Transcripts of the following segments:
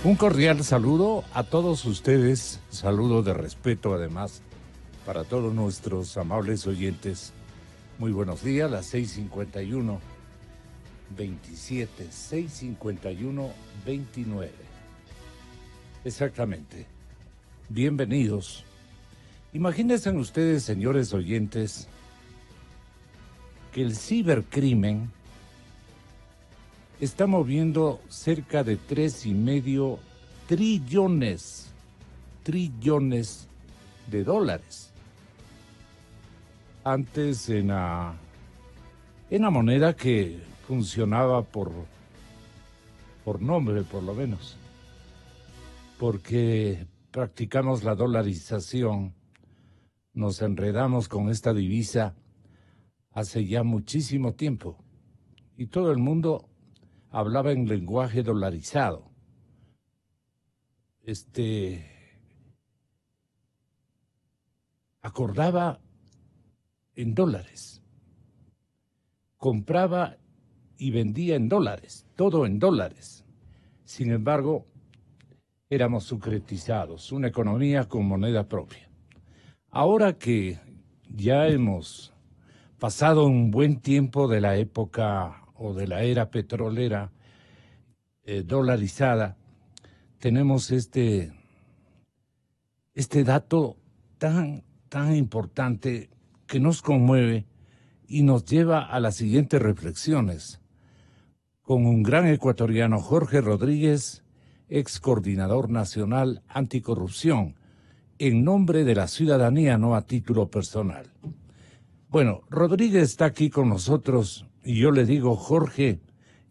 Un cordial saludo a todos ustedes, saludo de respeto además para todos nuestros amables oyentes. Muy buenos días, las 6:51, 27, 6:51, 29. Exactamente. Bienvenidos. Imagínense ustedes, señores oyentes, que el cibercrimen está moviendo cerca de 3,5 trillones de dólares. Antes en la moneda que funcionaba por nombre, por lo menos, porque practicamos la dolarización, nos enredamos con esta divisa hace ya muchísimo tiempo y todo el mundo hablaba en lenguaje dolarizado. Acordaba en dólares, compraba y vendía en dólares, todo en dólares. Sin embargo, éramos sucretizados, una economía con moneda propia. Ahora que ya hemos pasado un buen tiempo de la época o de la era petrolera dolarizada, tenemos este dato tan importante que nos conmueve y nos lleva a las siguientes reflexiones. Con un gran ecuatoriano, Jorge Rodríguez, ex coordinador nacional anticorrupción, en nombre de la ciudadanía, no a título personal. Bueno, Rodríguez está aquí con nosotros y yo le digo, Jorge,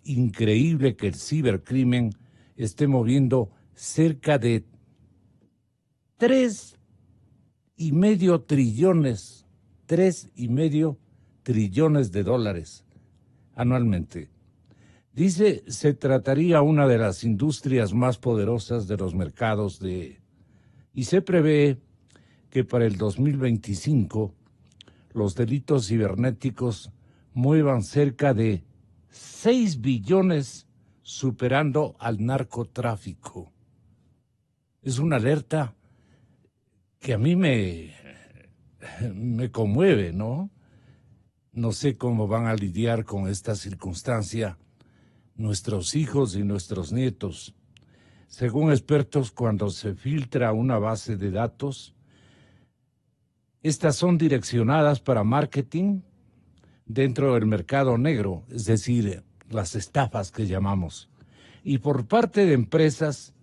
increíble que el cibercrimen esté moviendo cerca de 3,5 trillones de dólares anualmente. Dice, se trataría una de las industrias más poderosas de los mercados y se prevé que para el 2025 los delitos cibernéticos muevan cerca de 6 billones, superando al narcotráfico. Es una alerta que a mí me conmueve, ¿no? No sé cómo van a lidiar con esta circunstancia nuestros hijos y nuestros nietos. Según expertos, cuando se filtra una base de datos, estas son direccionadas para marketing dentro del mercado negro, es decir, las estafas que llamamos, y por parte de empresas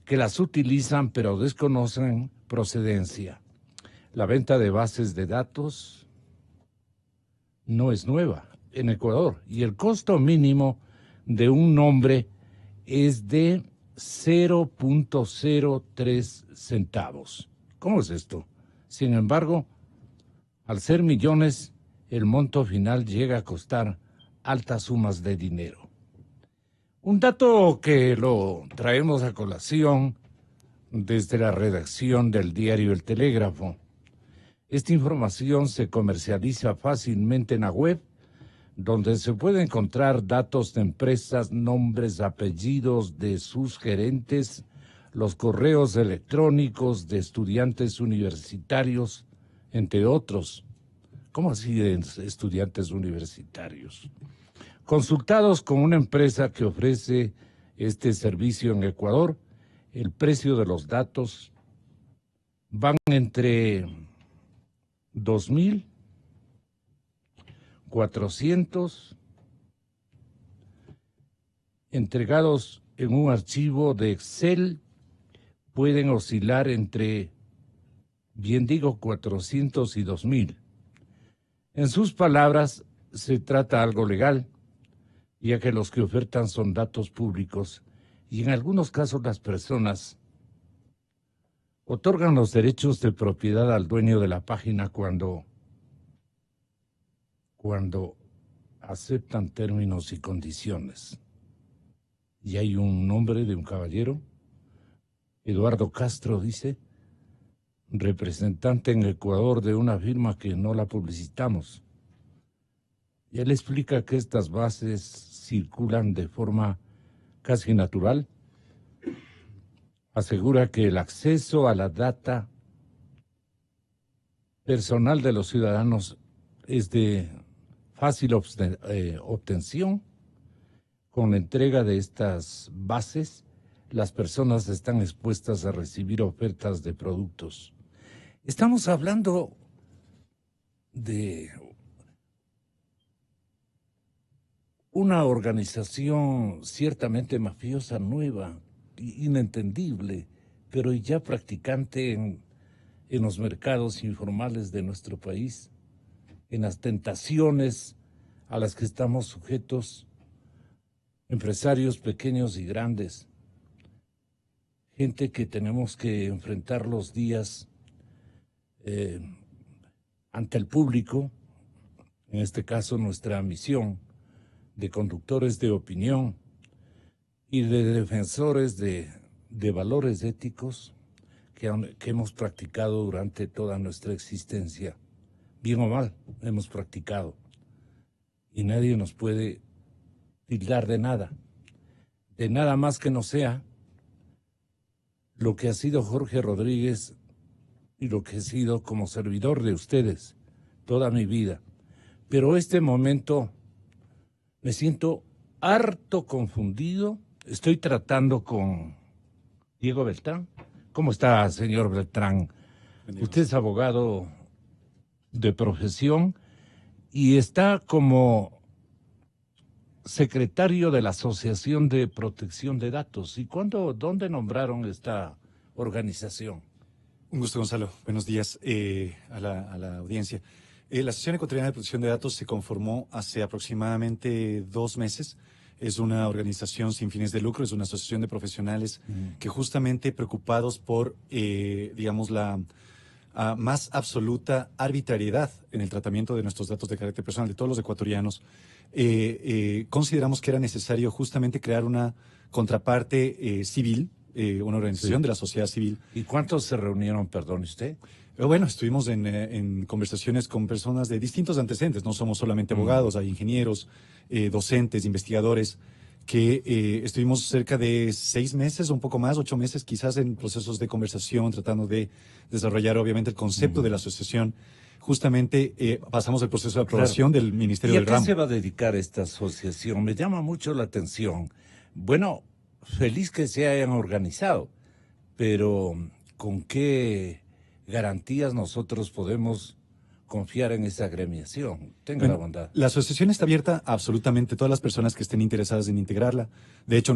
que las utilizan pero desconocen procedencia. La venta de bases de datos no es nueva en Ecuador y el costo mínimo de un nombre es de 0.03 centavos. ¿Cómo es esto? Sin embargo, al ser millones, el monto final llega a costar altas sumas de dinero. Un dato que lo traemos a colación desde la redacción del diario El Telégrafo. Esta información se comercializa fácilmente en la web, donde se puede encontrar datos de empresas, nombres, apellidos de sus gerentes, los correos electrónicos de estudiantes universitarios, entre otros. ¿Cómo así de estudiantes universitarios? Consultados con una empresa que ofrece este servicio en Ecuador, el precio de los datos van entre 2,400 entregados en un archivo de Excel, pueden oscilar entre, 400 y 2,000. En sus palabras, se trata algo legal, ya que los que ofertan son datos públicos y en algunos casos las personas otorgan los derechos de propiedad al dueño de la página cuando aceptan términos y condiciones. Y hay un nombre de un caballero, Eduardo Castro, dice, representante en Ecuador de una firma que no la publicitamos. Y él explica que estas bases circulan de forma casi natural asegura que el acceso a la data personal de los ciudadanos es de fácil obtención. Con la entrega de estas bases, las personas están expuestas a recibir ofertas de productos. Estamos hablando de una organización ciertamente mafiosa, nueva, inentendible, pero ya practicante en los mercados informales de nuestro país, en las tentaciones a las que estamos sujetos, empresarios pequeños y grandes, gente que tenemos que enfrentar los días ante el público, en este caso nuestra misión de conductores de opinión y de defensores de valores éticos que hemos practicado durante toda nuestra existencia. Bien o mal, hemos practicado. Y nadie nos puede tildar de nada más que no sea lo que ha sido Jorge Rodríguez y lo que he sido como servidor de ustedes toda mi vida. Pero este momento me siento harto confundido. Estoy tratando con Diego Beltrán. ¿Cómo está, señor Beltrán? Usted es abogado de profesión y está como secretario de la Asociación de Protección de Datos. ¿Y dónde nombraron esta organización? Un gusto, Gonzalo. Buenos días a la audiencia. La Asociación Ecuatoriana de Protección de Datos se conformó hace aproximadamente 2 meses. Es una organización sin fines de lucro, es una asociación de profesionales que justamente preocupados por, digamos, la más absoluta arbitrariedad en el tratamiento de nuestros datos de carácter personal de todos los ecuatorianos, consideramos que era necesario justamente crear una contraparte civil, una organización de la sociedad civil. ¿Y cuántos se reunieron, perdón usted? Bueno, estuvimos en conversaciones con personas de distintos antecedentes, no somos solamente abogados, hay ingenieros, docentes, investigadores, que estuvimos cerca de 6 meses, un poco más, 8 meses quizás en procesos de conversación, tratando de desarrollar obviamente el concepto de la asociación. Justamente pasamos el proceso de aprobación del Ministerio del Ramo. ¿Y a qué se va a dedicar esta asociación? Me llama mucho la atención. Bueno, feliz que se hayan organizado, pero ¿con qué garantías nosotros podemos confiar en esa agremiación? Tenga la bondad. La asociación está abierta a absolutamente todas las personas que estén interesadas en integrarla. De hecho,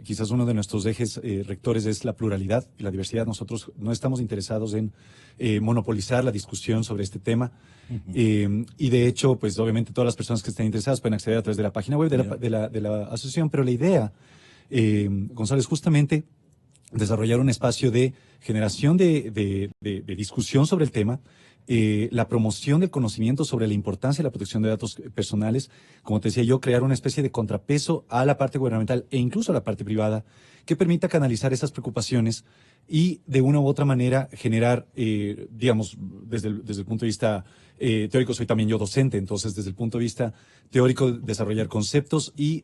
quizás uno de nuestros ejes rectores es la pluralidad y la diversidad. Nosotros no estamos interesados en monopolizar la discusión sobre este tema. Y de hecho, pues obviamente todas las personas que estén interesadas pueden acceder a través de la página web de la asociación. Pero la idea, Gonzalo, es justamente desarrollar un espacio de generación de discusión sobre el tema, la promoción del conocimiento sobre la importancia de la protección de datos personales, como te decía yo, crear una especie de contrapeso a la parte gubernamental e incluso a la parte privada que permita canalizar esas preocupaciones y de una u otra manera generar, digamos, desde el punto de vista teórico, soy también yo docente, entonces desde el punto de vista teórico desarrollar conceptos y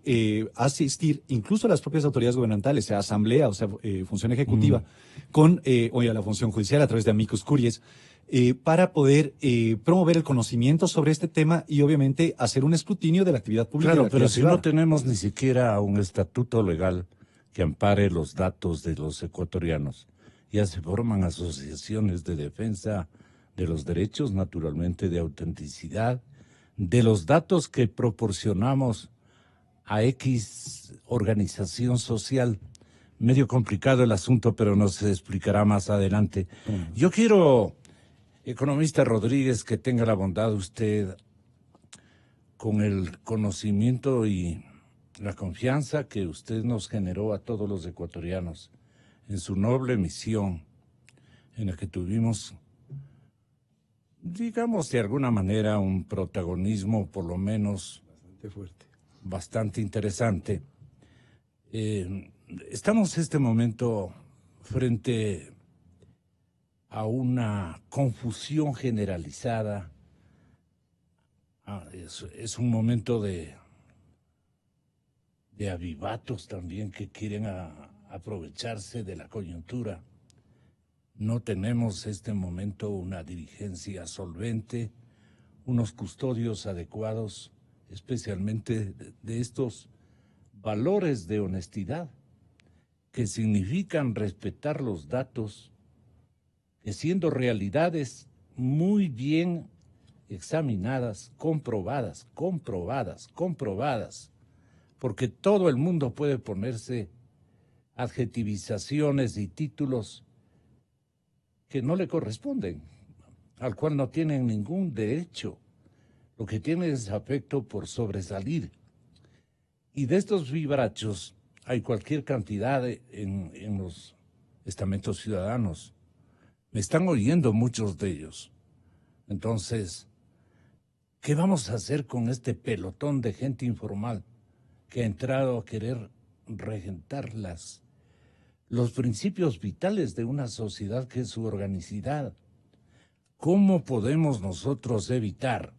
asistir incluso a las propias autoridades gubernamentales, sea asamblea o sea función ejecutiva, con hoy a la función judicial a través de amicus curiae, para poder promover el conocimiento sobre este tema y obviamente hacer un escrutinio de la actividad pública. Claro, pero si no tenemos ni siquiera un estatuto legal que ampare los datos de los ecuatorianos, ya se forman asociaciones de defensa de los derechos, naturalmente de autenticidad, de los datos que proporcionamos a X organización social. Medio complicado el asunto, pero nos se explicará más adelante. Yo quiero, economista Rodríguez, que tenga la bondad usted, con el conocimiento y la confianza que usted nos generó a todos los ecuatorianos en su noble misión, en la que tuvimos, digamos de alguna manera, un protagonismo por lo menos bastante fuerte, bastante interesante. Estamos en este momento frente a una confusión generalizada. Es un momento de avivatos también que quieren aprovecharse de la coyuntura. No tenemos en este momento una dirigencia solvente, unos custodios adecuados, especialmente de estos valores de honestidad, que significan respetar los datos, que siendo realidades muy bien examinadas, comprobadas, porque todo el mundo puede ponerse adjetivizaciones y títulos que no le corresponden, al cual no tienen ningún derecho. Lo que tienen es afecto por sobresalir. Y de estos vivarachos hay cualquier cantidad en los estamentos ciudadanos. Me están oyendo muchos de ellos. Entonces, ¿qué vamos a hacer con este pelotón de gente informal que ha entrado a querer regentar los principios vitales de una sociedad que es su organicidad? ¿Cómo podemos nosotros evitar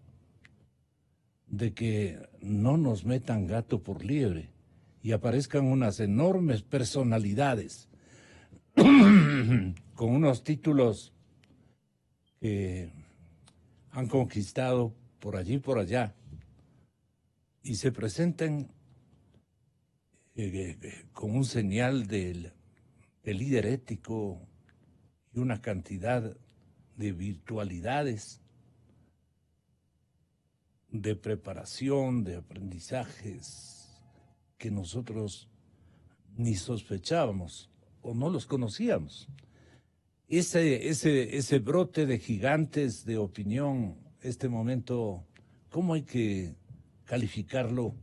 de que no nos metan gato por liebre y aparezcan unas enormes personalidades con unos títulos que han conquistado por allí y por allá y se presenten con un señal de líder ético y una cantidad de virtualidades, de preparación, de aprendizajes que nosotros ni sospechábamos o no los conocíamos? Ese brote de gigantes de opinión, este momento, ¿cómo hay que calificarlo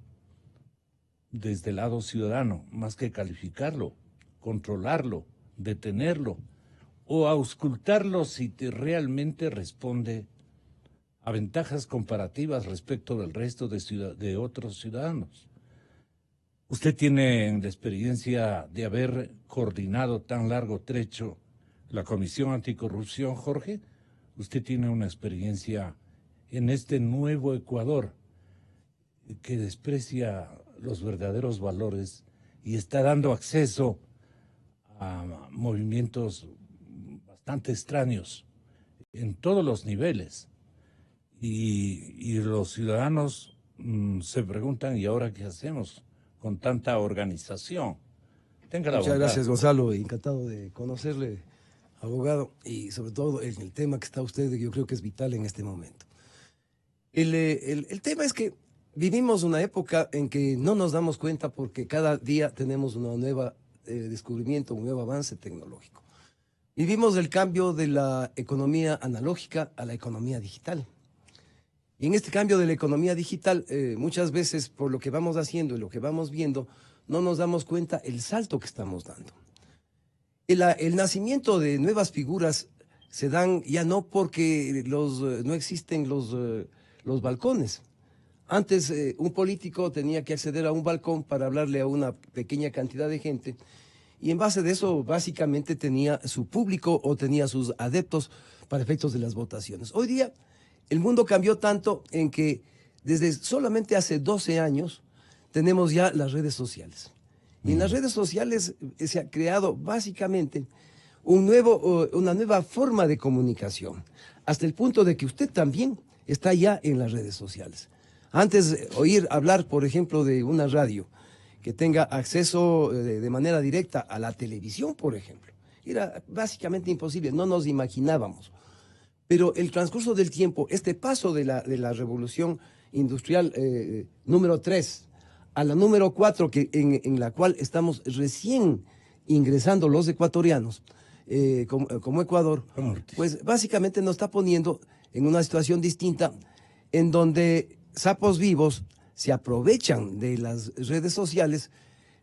desde el lado ciudadano? Más que calificarlo, controlarlo, detenerlo o auscultarlo si realmente responde a ventajas comparativas respecto del resto de otros ciudadanos. Usted tiene la experiencia de haber coordinado tan largo trecho la Comisión Anticorrupción, Jorge. Usted tiene una experiencia en este nuevo Ecuador que desprecia los verdaderos valores y está dando acceso a movimientos bastante extraños en todos los niveles. Y los ciudadanos se preguntan, ¿y ahora qué hacemos con tanta organización? Tenga la Muchas bondad. gracias, Gonzalo. Encantado de conocerle, abogado, y sobre todo en el tema que está usted, que yo creo que es vital en este momento. El tema es que vivimos una época en que no nos damos cuenta porque cada día tenemos una nueva descubrimiento, un nuevo avance tecnológico. Vivimos el cambio de la economía analógica a la economía digital. Y en este cambio de la economía digital, muchas veces por lo que vamos haciendo y lo que vamos viendo, no nos damos cuenta el salto que estamos dando. El nacimiento de nuevas figuras se dan ya no porque no existen los balcones. Antes un político tenía que acceder a un balcón para hablarle a una pequeña cantidad de gente y en base de eso básicamente tenía su público o tenía sus adeptos para efectos de las votaciones. Hoy día el mundo cambió tanto en que desde solamente hace 12 años tenemos ya las redes sociales. Y en las redes sociales se ha creado básicamente una nueva forma de comunicación, hasta el punto de que usted también está ya en las redes sociales. Antes oír hablar, por ejemplo, de una radio que tenga acceso de manera directa a la televisión, por ejemplo, era básicamente imposible, no nos imaginábamos. Pero el transcurso del tiempo, este paso de la revolución industrial número 3 a la número 4, en la cual estamos recién ingresando los ecuatorianos, como Ecuador, pues básicamente nos está poniendo en una situación distinta en donde sapos vivos se aprovechan de las redes sociales,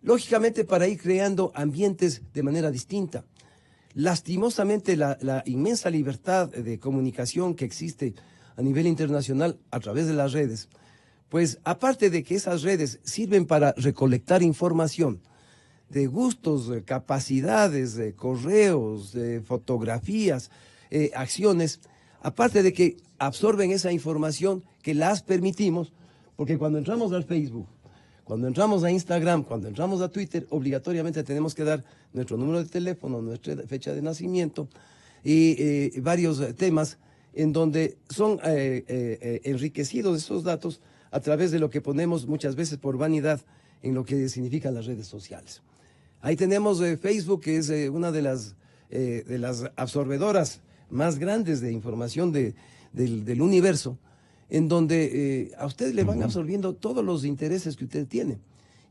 lógicamente para ir creando ambientes de manera distinta. Lastimosamente la inmensa libertad de comunicación que existe a nivel internacional a través de las redes, pues aparte de que esas redes sirven para recolectar información de gustos, de capacidades, de correos, de fotografías, acciones, aparte de que absorben esa información que las permitimos, porque cuando entramos al Facebook, Cuando entramos a Instagram, cuando entramos a Twitter, obligatoriamente tenemos que dar nuestro número de teléfono, nuestra fecha de nacimiento y varios temas en donde son enriquecidos esos datos a través de lo que ponemos muchas veces por vanidad en lo que significan las redes sociales. Ahí tenemos Facebook, que es una de las absorbedoras más grandes de información del universo, en donde a usted le van absorbiendo todos los intereses que usted tiene.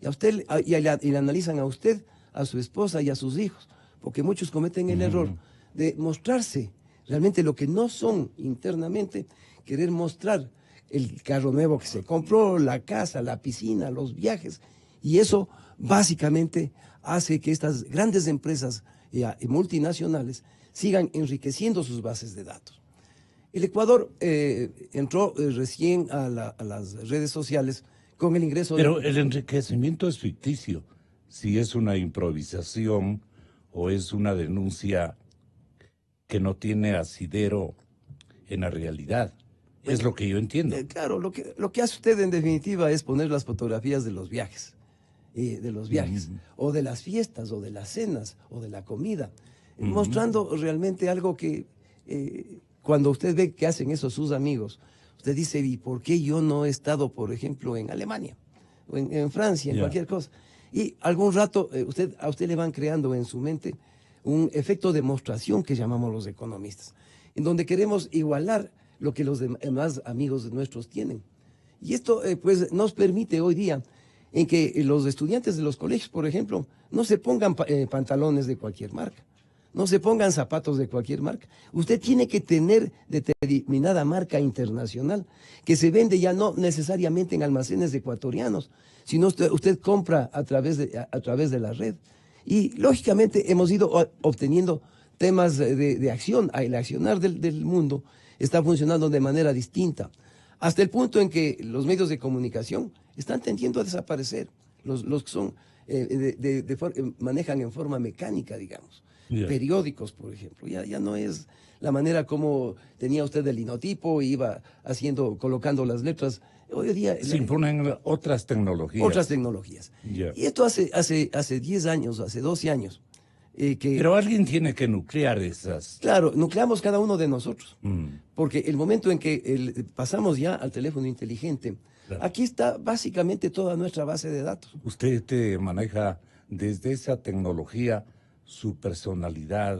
Y a usted y le analizan a usted, a su esposa y a sus hijos, porque muchos cometen el error de mostrarse realmente lo que no son internamente, querer mostrar el carro nuevo que se compró, la casa, la piscina, los viajes, y eso básicamente hace que estas grandes empresas multinacionales sigan enriqueciendo sus bases de datos. El Ecuador entró recién a las redes sociales con el ingreso Pero el enriquecimiento es ficticio. Si es una improvisación o es una denuncia que no tiene asidero en la realidad. Es lo que yo entiendo. Claro, lo que hace usted en definitiva es poner las fotografías de los viajes, o de las fiestas, o de las cenas, o de la comida, mostrando realmente algo que cuando usted ve que hacen eso sus amigos, usted dice, ¿y por qué yo no he estado, por ejemplo, en Alemania, o en Francia, en cualquier cosa? Y algún rato a usted le van creando en su mente un efecto de demostración que llamamos los economistas, en donde queremos igualar lo que los demás amigos nuestros tienen. Y esto pues nos permite hoy día en que los estudiantes de los colegios, por ejemplo, no se pongan pantalones de cualquier marca, no se pongan zapatos de cualquier marca. Usted tiene que tener determinada marca internacional que se vende ya no necesariamente en almacenes ecuatorianos, sino usted compra a través de la red. Y lógicamente hemos ido obteniendo temas de acción. El accionar del mundo está funcionando de manera distinta, hasta el punto en que los medios de comunicación están tendiendo a desaparecer, los que son manejan en forma mecánica, digamos. Periódicos, por ejemplo, ya no es la manera como tenía usted el linotipo y iba colocando las letras. Hoy día se imponen otras tecnologías. Otras tecnologías. Y esto hace 10 años, hace 12 años. Pero alguien tiene que nuclear esas. Claro, nucleamos cada uno de nosotros. Porque el momento en que pasamos ya al teléfono inteligente, aquí está básicamente toda nuestra base de datos. Usted te maneja desde esa tecnología su personalidad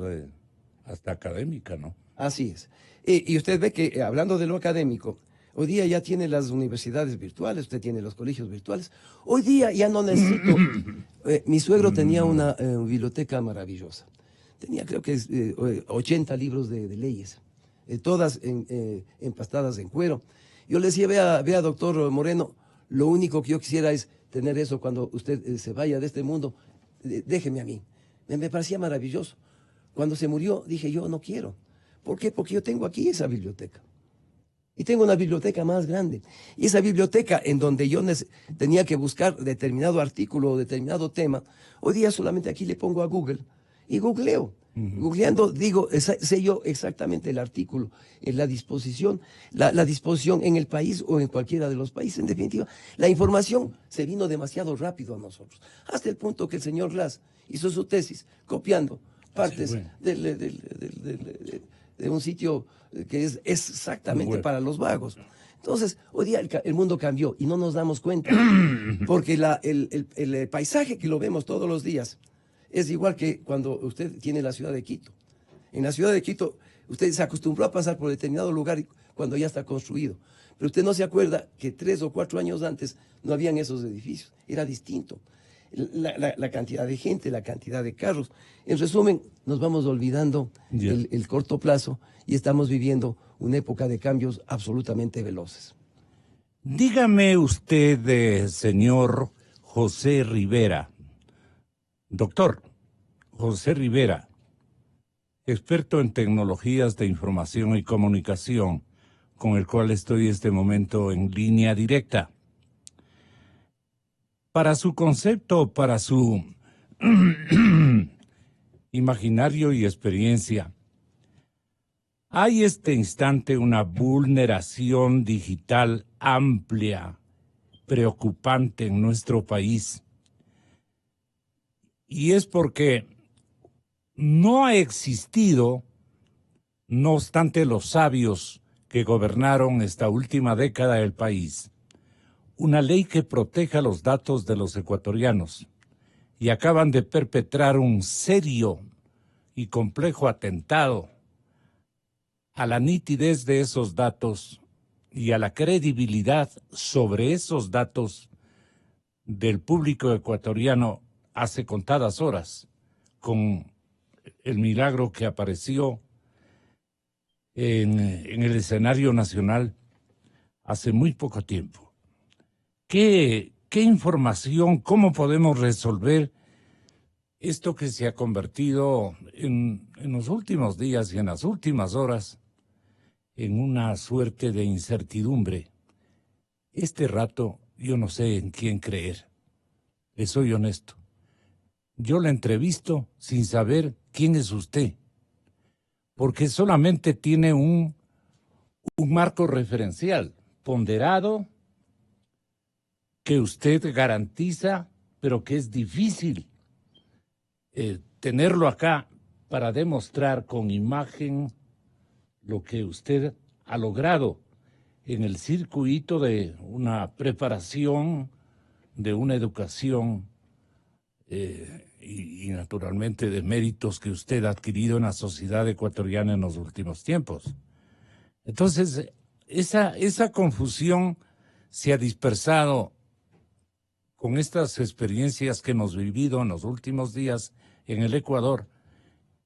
hasta académica, ¿no? Así es. Y usted ve que, hablando de lo académico, hoy día ya tiene las universidades virtuales, usted tiene los colegios virtuales. Hoy día ya no necesito... mi suegro tenía una biblioteca maravillosa. Tenía, creo que 80 libros de leyes, todas empastadas en cuero. Yo le decía, vea, doctor Moreno, lo único que yo quisiera es tener eso cuando usted se vaya de este mundo, déjeme a mí. Me parecía maravilloso. Cuando se murió, dije, yo no quiero. ¿Por qué? Porque yo tengo aquí esa biblioteca. Y tengo una biblioteca más grande. Y esa biblioteca en donde yo tenía que buscar determinado artículo o determinado tema, hoy día solamente aquí le pongo a Google y googleo. Googleando, digo, sé yo exactamente el artículo, la disposición, la disposición en el país o en cualquiera de los países. En definitiva, la información se vino demasiado rápido a nosotros, hasta el punto que el señor Glass hizo su tesis copiando partes de un sitio que es exactamente para los vagos. Entonces, hoy día el mundo cambió y no nos damos cuenta, porque el paisaje que lo vemos todos los días es igual que cuando usted tiene la ciudad de Quito. En la ciudad de Quito, usted se acostumbró a pasar por determinado lugar cuando ya está construido, pero usted no se acuerda que 3 o 4 años antes no habían esos edificios, era distinto. La cantidad de gente, la cantidad de carros. En resumen, nos vamos olvidando el corto plazo y estamos viviendo una época de cambios absolutamente veloces. Dígame usted, señor José Rivera, doctor José Rivera, experto en tecnologías de información y comunicación, con el cual estoy este momento en línea directa. Para su concepto, para su imaginario y experiencia, ¿hay este instante una vulneración digital amplia preocupante en nuestro país. Y es porque no ha existido, no obstante los sabios que gobernaron esta última década del país, una ley que proteja los datos de los ecuatorianos, y acaban de perpetrar un serio y complejo atentado a la nitidez de esos datos y a la credibilidad sobre esos datos del público ecuatoriano hace contadas horas, con el milagro que apareció en el escenario nacional hace muy poco tiempo. ¿Qué información, cómo podemos resolver esto que se ha convertido en los últimos días y en las últimas horas en una suerte de incertidumbre? Este rato yo no sé en quién creer, le soy honesto. Yo la entrevisto sin saber quién es usted, porque solamente tiene un marco referencial ponderado que usted garantiza, pero que es difícil tenerlo acá para demostrar con imagen lo que usted ha logrado en el circuito de una preparación, de una educación y naturalmente de méritos que usted ha adquirido en la sociedad ecuatoriana en los últimos tiempos. Entonces, esa confusión se ha dispersado con estas experiencias que hemos vivido en los últimos días en el Ecuador,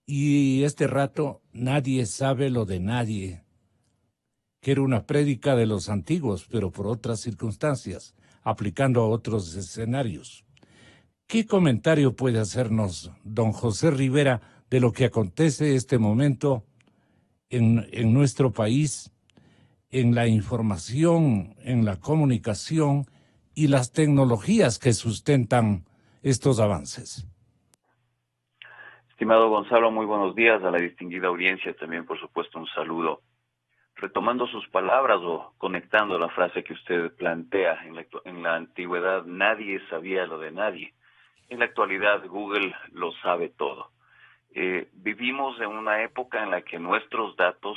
y este rato nadie sabe lo de nadie, que era una prédica de los antiguos, pero por otras circunstancias, aplicando a otros escenarios. ¿Qué comentario puede hacernos don José Rivera de lo que acontece este momento en nuestro país, en la información, en la comunicación y las tecnologías que sustentan estos avances? Estimado Gonzalo, muy buenos días. A la distinguida audiencia también, por supuesto, un saludo. Retomando sus palabras o conectando la frase que usted plantea, en la antigüedad nadie sabía lo de nadie. En la actualidad Google lo sabe todo. Vivimos en una época en la que nuestros datos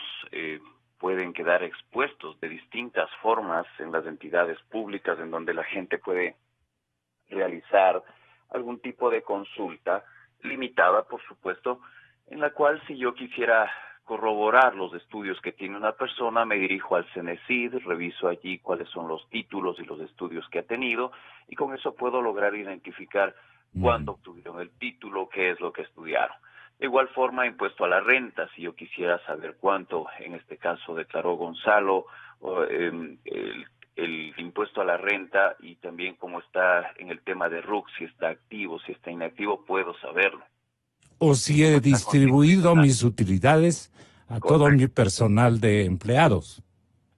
pueden quedar expuestos de distintas formas en las entidades públicas, en donde la gente puede realizar algún tipo de consulta limitada, por supuesto, en la cual si yo quisiera corroborar los estudios que tiene una persona, me dirijo al CENESID, reviso allí cuáles son los títulos y los estudios que ha tenido, y con eso puedo lograr identificar cuándo obtuvieron el título, qué es lo que estudiaron. De igual forma, impuesto a la renta, si yo quisiera saber cuánto, en este caso, declaró Gonzalo, el impuesto a la renta, y también cómo está en el tema de RUC, si está activo, si está inactivo, puedo saberlo. O si he distribuido mis utilidades a todo mi personal de empleados.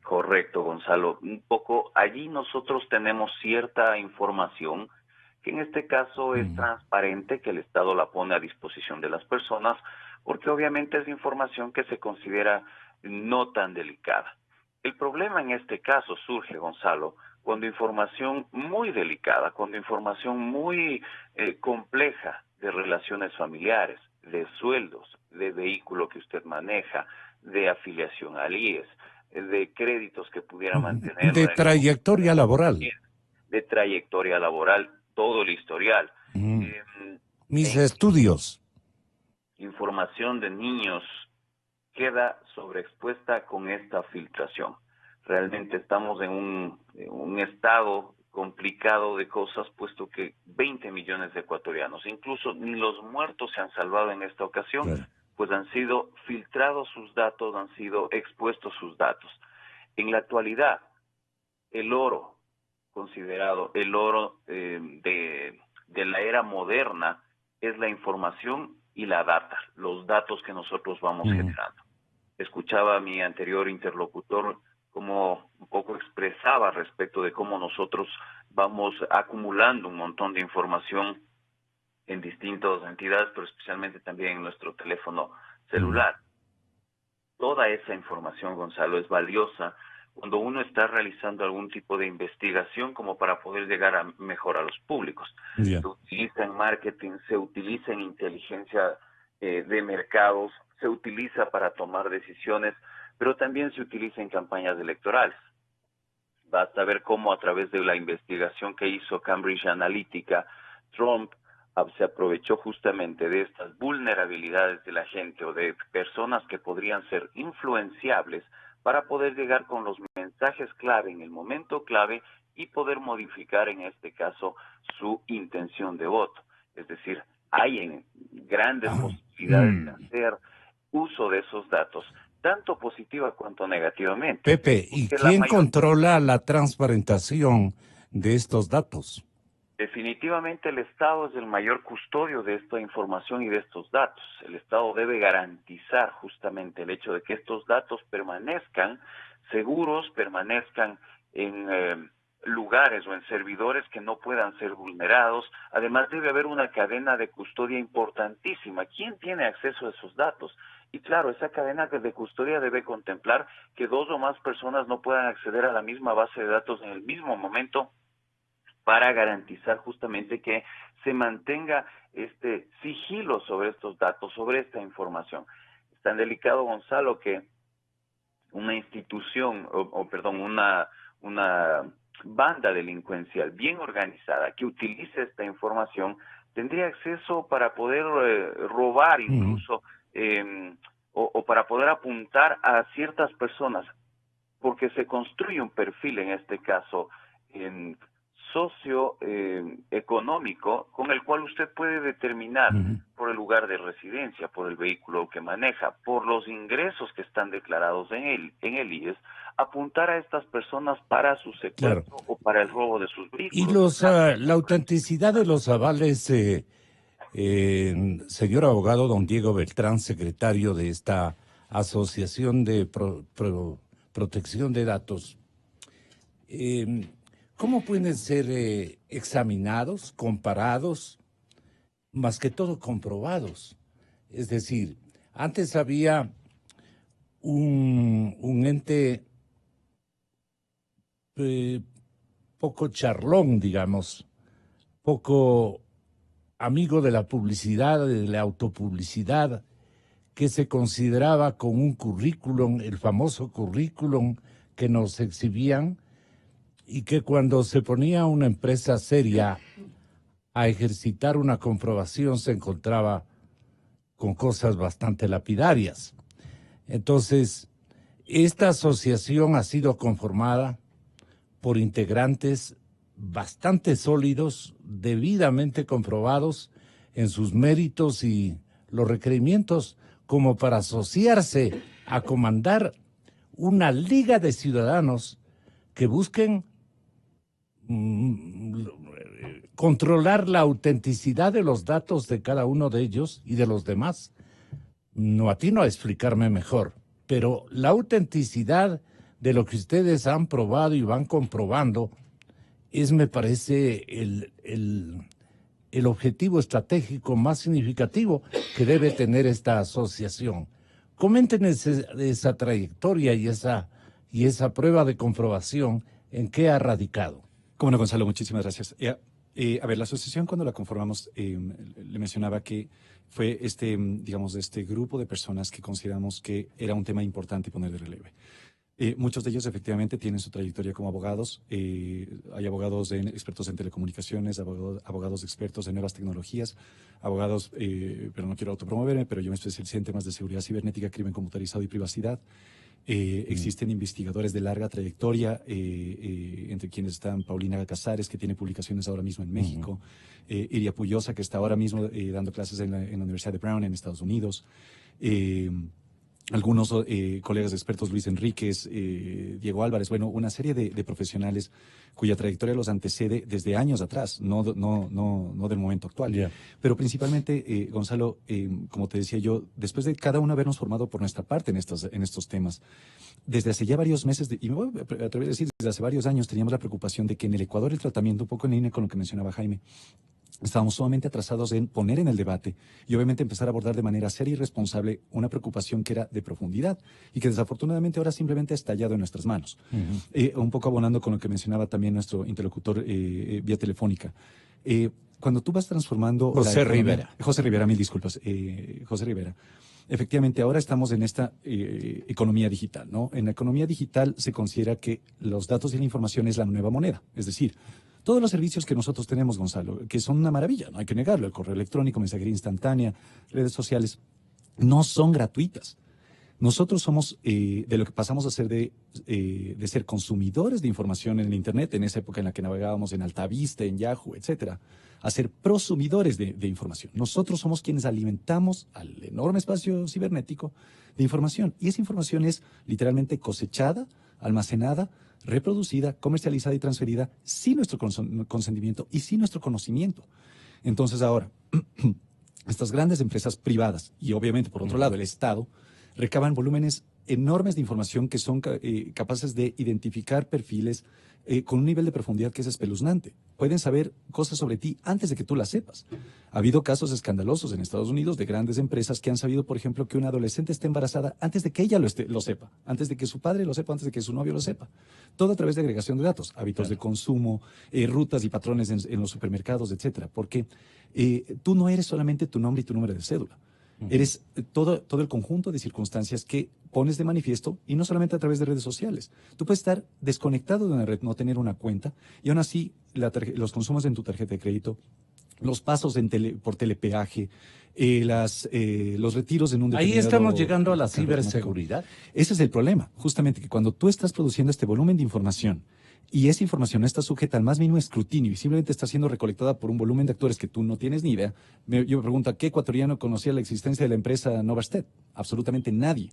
Correcto, Gonzalo. Un poco allí nosotros tenemos cierta información que en este caso es transparente, que el Estado la pone a disposición de las personas, porque obviamente es información que se considera no tan delicada. El problema en este caso surge, Gonzalo, cuando información muy delicada, cuando información muy compleja de relaciones familiares, de sueldos, de vehículo que usted maneja, de afiliación al IES, de créditos que pudiera mantener, de trayectoria laboral, todo el historial. mis estudios. Información de niños queda sobreexpuesta con esta filtración. Realmente estamos en un estado complicado de cosas, puesto que 20 millones de ecuatorianos, incluso ni los muertos se han salvado en esta ocasión, claro, pues han sido filtrados sus datos, han sido expuestos sus datos. En la actualidad, el oro, considerado el oro de la era moderna, es la información y la data, los datos que nosotros vamos generando. Escuchaba a mi anterior interlocutor como un poco expresaba respecto de cómo nosotros vamos acumulando un montón de información en distintas entidades, pero especialmente también en nuestro teléfono celular. Toda esa información, Gonzalo, es valiosa cuando uno está realizando algún tipo de investigación como para poder llegar a mejor a los públicos. Yeah. Se utiliza en marketing, se utiliza en inteligencia de mercados, se utiliza para tomar decisiones, pero también se utiliza en campañas electorales. Basta ver cómo a través de la investigación que hizo Cambridge Analytica, Trump se aprovechó justamente de estas vulnerabilidades de la gente o de personas que podrían ser influenciables para poder llegar con los mensajes clave en el momento clave y poder modificar en este caso su intención de voto. Es decir, hay grandes posibilidades de hacer uso de esos datos, tanto positiva cuanto negativamente. Pepe, ¿y quién controla la transparentación de estos datos? Definitivamente el Estado es el mayor custodio de esta información y de estos datos. El Estado debe garantizar justamente el hecho de que estos datos permanezcan seguros, permanezcan en lugares o en servidores que no puedan ser vulnerados. Además debe haber una cadena de custodia importantísima. ¿Quién tiene acceso a esos datos? Y claro, esa cadena de custodia debe contemplar que 2 o más personas no puedan acceder a la misma base de datos en el mismo momento, para garantizar justamente que se mantenga este sigilo sobre estos datos, sobre esta información. Es tan delicado, Gonzalo, que una institución, una banda delincuencial bien organizada que utilice esta información tendría acceso para poder robar incluso o para poder apuntar a ciertas personas, porque se construye un perfil en este caso socioeconómico con el cual usted puede determinar por el lugar de residencia, por el vehículo que maneja, por los ingresos que están declarados en el IES, apuntar a estas personas para su secuestro o para el robo de sus vehículos. Y la autenticidad de los avales, señor abogado don Diego Beltrán, secretario de esta Asociación de Protección de Datos, ¿cómo pueden ser examinados, comparados, más que todo comprobados? Es decir, antes había un ente poco charlón, digamos, poco amigo de la publicidad, de la autopublicidad, que se consideraba con un currículum, el famoso currículum que nos exhibían, y que cuando se ponía una empresa seria a ejercitar una comprobación se encontraba con cosas bastante lapidarias. Entonces, esta asociación ha sido conformada por integrantes bastante sólidos, debidamente comprobados en sus méritos y los requerimientos, como para asociarse a comandar una liga de ciudadanos que busquen controlar la autenticidad de los datos de cada uno de ellos y de los demás. No atino a explicarme mejor, pero la autenticidad de lo que ustedes han probado y van comprobando es, me parece, el objetivo estratégico más significativo que debe tener esta asociación. Comenten esa trayectoria y esa prueba de comprobación, ¿en qué ha radicado? Cómo no, Gonzalo, muchísimas gracias. A ver, la asociación cuando la conformamos, le mencionaba que fue este grupo de personas que consideramos que era un tema importante poner de relieve. Muchos de ellos efectivamente tienen su trayectoria como abogados. Hay abogados expertos en telecomunicaciones, abogados expertos en nuevas tecnologías, abogados, pero no quiero autopromoverme, pero yo me especialicé en temas de seguridad cibernética, crimen computarizado y privacidad. Existen investigadores de larga trayectoria, entre quienes están Paulina Casares, que tiene publicaciones ahora mismo en México, Iria Puyosa, que está ahora mismo dando clases en la Universidad de Brown en Estados Unidos, algunos colegas expertos, Luis Enríquez, Diego Álvarez, bueno, una serie de profesionales cuya trayectoria los antecede desde años atrás, no del momento actual. Yeah. Pero principalmente, Gonzalo, como te decía yo, después de cada uno habernos formado por nuestra parte en estos temas, desde hace ya varios meses, y me voy a atrever a decir, desde hace varios años teníamos la preocupación de que en el Ecuador el tratamiento, un poco en línea con lo que mencionaba Jaime, estábamos sumamente atrasados en poner en el debate y obviamente empezar a abordar de manera seria y responsable una preocupación que era de profundidad y que desafortunadamente ahora simplemente ha estallado en nuestras manos. Un poco abonando con lo que mencionaba también nuestro interlocutor vía telefónica. Cuando tú vas transformando... José Rivera. José Rivera, mil disculpas. José Rivera. Efectivamente, ahora estamos en esta economía digital, ¿no? En la economía digital se considera que los datos y la información es la nueva moneda. Es decir, todos los servicios que nosotros tenemos, Gonzalo, que son una maravilla, no hay que negarlo, el correo electrónico, mensajería instantánea, redes sociales, no son gratuitas. Nosotros somos de lo que pasamos a ser de ser consumidores de información en el Internet, en esa época en la que navegábamos en Altavista, en Yahoo, etcétera, a ser prosumidores de información. Nosotros somos quienes alimentamos al enorme espacio cibernético de información. Y esa información es literalmente cosechada, almacenada, reproducida, comercializada y transferida sin nuestro consentimiento y sin nuestro conocimiento. Entonces ahora, estas grandes empresas privadas y obviamente por otro lado el Estado recaban volúmenes enormes de información que son capaces de identificar perfiles con un nivel de profundidad que es espeluznante. Pueden saber cosas sobre ti antes de que tú las sepas. Ha habido casos escandalosos en Estados Unidos de grandes empresas que han sabido, por ejemplo, que una adolescente está embarazada antes de que ella lo sepa, antes de que su padre lo sepa, antes de que su novio lo sepa. Todo a través de agregación de datos, hábitos de consumo, rutas y patrones en los supermercados, etcétera. Porque tú no eres solamente tu nombre y tu número de cédula. Eres todo el conjunto de circunstancias que pones de manifiesto y no solamente a través de redes sociales. Tú puedes estar desconectado de una red, no tener una cuenta y aún así los consumos en tu tarjeta de crédito, los pasos por telepeaje, los retiros en un determinado... Ahí estamos llegando a la ciberseguridad. Ese es el problema, justamente que cuando tú estás produciendo este volumen de información y esa información no está sujeta al más mínimo escrutinio y simplemente está siendo recolectada por un volumen de actores que tú no tienes ni idea. Yo me pregunto, ¿a qué ecuatoriano conocía la existencia de la empresa Novarsted? Absolutamente nadie.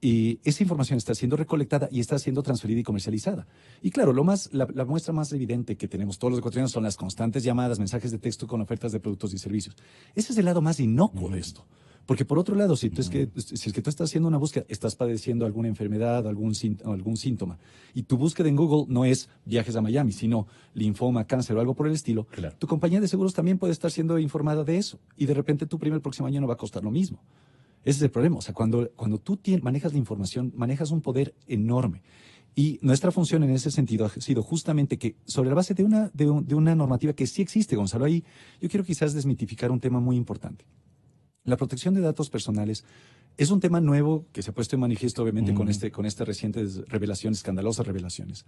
Y esa información está siendo recolectada y está siendo transferida y comercializada. Y claro, la muestra más evidente que tenemos todos los ecuatorianos son las constantes llamadas, mensajes de texto con ofertas de productos y servicios. Ese es el lado más inocuo de esto. Porque por otro lado, si es que tú estás haciendo una búsqueda, estás padeciendo alguna enfermedad, algún síntoma, y tu búsqueda en Google no es viajes a Miami, sino linfoma, cáncer o algo por el estilo, claro, tu compañía de seguros también puede estar siendo informada de eso. Y de repente tu premio el próximo año no va a costar lo mismo. Ese es el problema. O sea, cuando tú manejas la información, manejas un poder enorme. Y nuestra función en ese sentido ha sido justamente que, sobre la base de una normativa que sí existe, Gonzalo, ahí yo quiero quizás desmitificar un tema muy importante. La protección de datos personales es un tema nuevo que se ha puesto en manifiesto, obviamente, con estas recientes revelaciones, escandalosas revelaciones.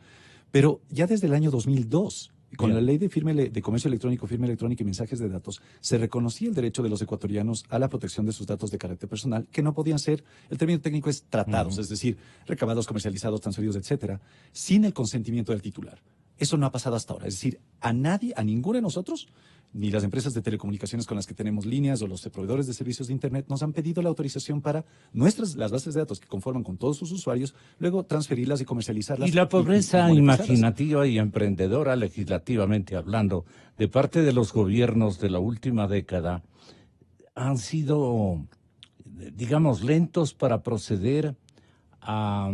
Pero ya desde el año 2002, con la ley de comercio electrónico, firma electrónica y mensajes de datos, se reconocía el derecho de los ecuatorianos a la protección de sus datos de carácter personal, que no podían ser, el término técnico es tratados, es decir, recabados, comercializados, transferidos, etcétera, sin el consentimiento del titular. Eso no ha pasado hasta ahora. Es decir, a nadie, a ninguno de nosotros, ni las empresas de telecomunicaciones con las que tenemos líneas o los proveedores de servicios de Internet nos han pedido la autorización para las bases de datos que conforman con todos sus usuarios, luego transferirlas y comercializarlas. Y la pobreza imaginativa y emprendedora, legislativamente hablando, de parte de los gobiernos de la última década, han sido, digamos, lentos para proceder a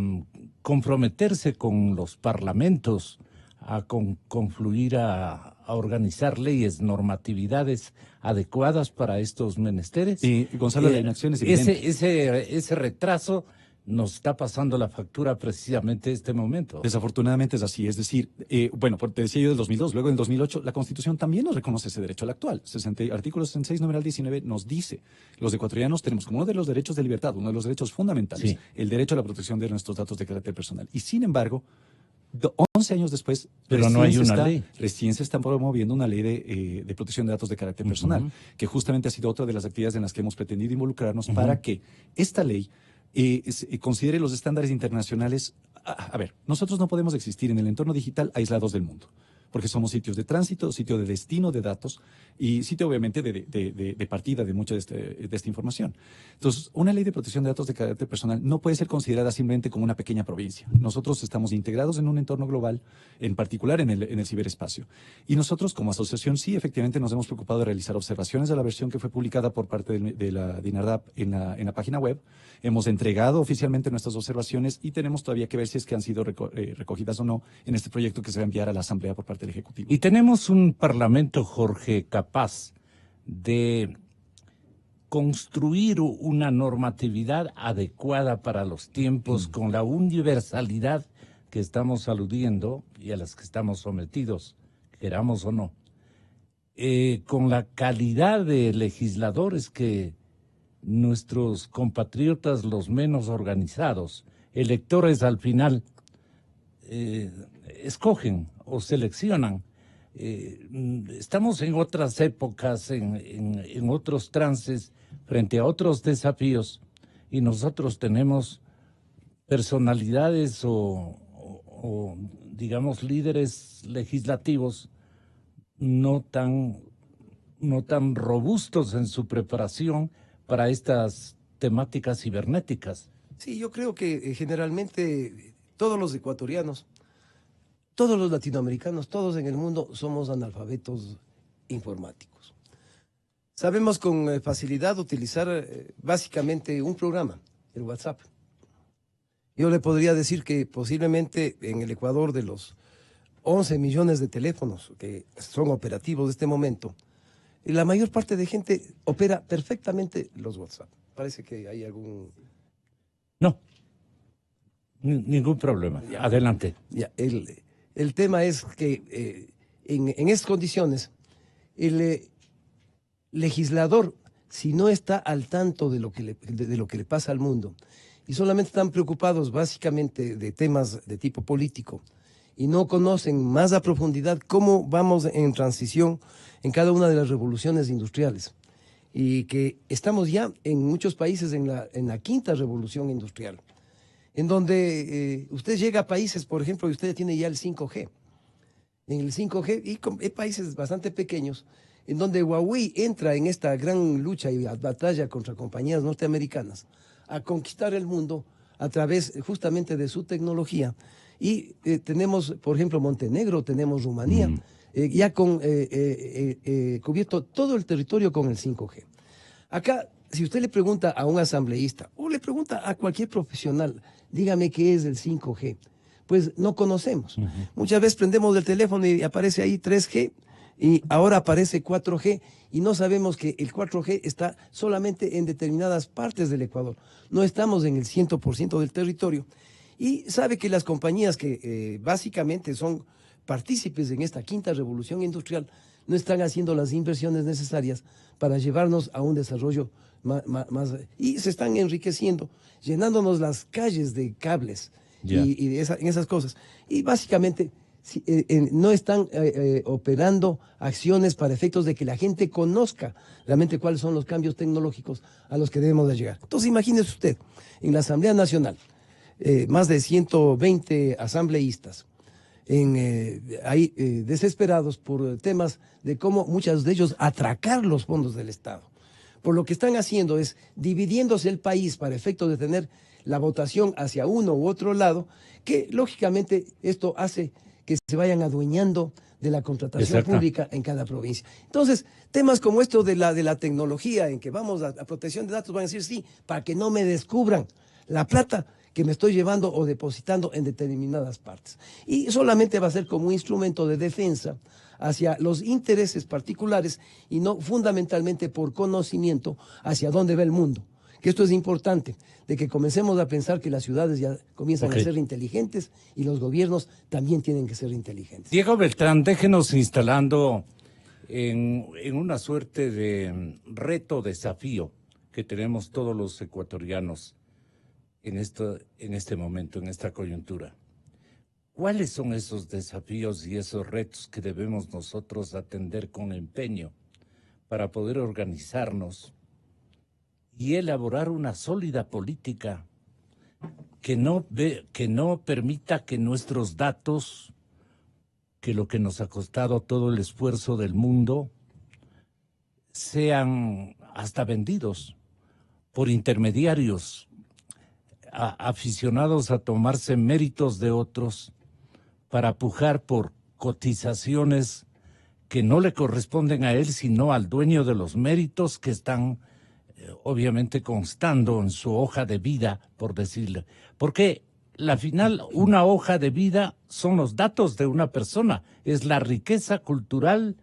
comprometerse con los parlamentos, a confluir a organizar leyes, normatividades adecuadas para estos menesteres. Y Gonzalo, la inacción es evidente. Ese retraso nos está pasando la factura precisamente en este momento. Desafortunadamente es así. Es decir, te decía yo del 2002, luego del 2008, la Constitución también nos reconoce ese derecho al actual. Artículo 66, numeral 19, nos dice, los ecuatorianos tenemos como uno de los derechos de libertad, uno de los derechos fundamentales, sí, el derecho a la protección de nuestros datos de carácter personal. Y sin embargo, 11 años después, pero no hay una ley. Recién se está promoviendo una ley de protección de datos de carácter personal, que justamente ha sido otra de las actividades en las que hemos pretendido involucrarnos para que esta ley considere los estándares internacionales. A ver, nosotros no podemos existir en el entorno digital aislados del mundo, porque somos sitios de tránsito, sitio de destino de datos y sitio obviamente de partida de mucha de esta información. Entonces, una ley de protección de datos de carácter personal no puede ser considerada simplemente como una pequeña provincia. Nosotros estamos integrados en un entorno global, en particular en el ciberespacio. Y nosotros como asociación sí, efectivamente nos hemos preocupado de realizar observaciones a la versión que fue publicada por parte de la DINARDAP en la página web. Hemos entregado oficialmente nuestras observaciones y tenemos todavía que ver si es que han sido recogidas o no en este proyecto que se va a enviar a la Asamblea por parte parte del Ejecutivo. Y tenemos un Parlamento, Jorge, capaz de construir una normatividad adecuada para los tiempos con la universalidad que estamos aludiendo y a las que estamos sometidos, queramos o no, con la calidad de legisladores que nuestros compatriotas, los menos organizados, electores al final, escogen o seleccionan. Estamos en otras épocas, en otros trances, frente a otros desafíos, y nosotros tenemos personalidades o digamos, líderes legislativos no tan robustos en su preparación para estas temáticas cibernéticas. Sí, yo creo que generalmente todos los ecuatorianos, todos los latinoamericanos, todos en el mundo somos analfabetos informáticos. Sabemos con facilidad utilizar básicamente un programa, el WhatsApp. Yo le podría decir que posiblemente en el Ecuador, de los 11 millones de teléfonos que son operativos de este momento, la mayor parte de gente opera perfectamente los WhatsApp. Parece que hay algún... No, ningún problema. Ya. Adelante. Ya, el tema es que en estas condiciones, el legislador, si no está al tanto de lo que le pasa al mundo, y solamente están preocupados básicamente de temas de tipo político, y no conocen más a profundidad cómo vamos en transición en cada una de las revoluciones industriales, y que estamos ya en muchos países en la quinta revolución industrial, en donde usted llega a países, por ejemplo, y usted tiene ya el 5G. En el 5G, y hay países bastante pequeños, en donde Huawei entra en esta gran lucha y batalla contra compañías norteamericanas a conquistar el mundo a través justamente de su tecnología. Y tenemos, por ejemplo, Montenegro, tenemos Rumanía, ya con cubierto todo el territorio con el 5G. Acá, si usted le pregunta a un asambleísta o le pregunta a cualquier profesional, dígame qué es el 5G, pues no conocemos. Muchas veces prendemos el teléfono y aparece ahí 3G y ahora aparece 4G y no sabemos que el 4G está solamente en determinadas partes del Ecuador. No estamos en el 100% del territorio. Y sabe que las compañías que básicamente son partícipes en esta quinta revolución industrial no están haciendo las inversiones necesarias para llevarnos a un desarrollo más y se están enriqueciendo, llenándonos las calles de cables y en esas cosas. Y básicamente no están operando acciones para efectos de que la gente conozca realmente cuáles son los cambios tecnológicos a los que debemos de llegar. Entonces imagínese usted, en la Asamblea Nacional, más de 120 asambleístas, ahí desesperados por temas de cómo muchos de ellos atracar los fondos del Estado. Por lo que están haciendo es dividiéndose el país para efecto de tener la votación hacia uno u otro lado, que lógicamente esto hace que se vayan adueñando de la contratación pública en cada provincia. Entonces, temas como esto de la tecnología, en que vamos a protección de datos, van a decir sí, para que no me descubran la plata que me estoy llevando o depositando en determinadas partes. Y solamente va a ser como un instrumento de defensa hacia los intereses particulares y no fundamentalmente por conocimiento hacia dónde va el mundo. Que esto es importante, de que comencemos a pensar que las ciudades ya comienzan a ser inteligentes y los gobiernos también tienen que ser inteligentes. Diego Beltrán, déjenos instalando en una suerte de reto, desafío que tenemos todos los ecuatorianos en este momento, en esta coyuntura. ¿Cuáles son esos desafíos y esos retos que debemos nosotros atender con empeño para poder organizarnos y elaborar una sólida política que no permita que nuestros datos, que lo que nos ha costado todo el esfuerzo del mundo, sean hasta vendidos por intermediarios aficionados a tomarse méritos de otros para pujar por cotizaciones que no le corresponden a él, sino al dueño de los méritos que están obviamente constando en su hoja de vida, por decirlo. Porque la final, una hoja de vida son los datos de una persona, es la riqueza cultural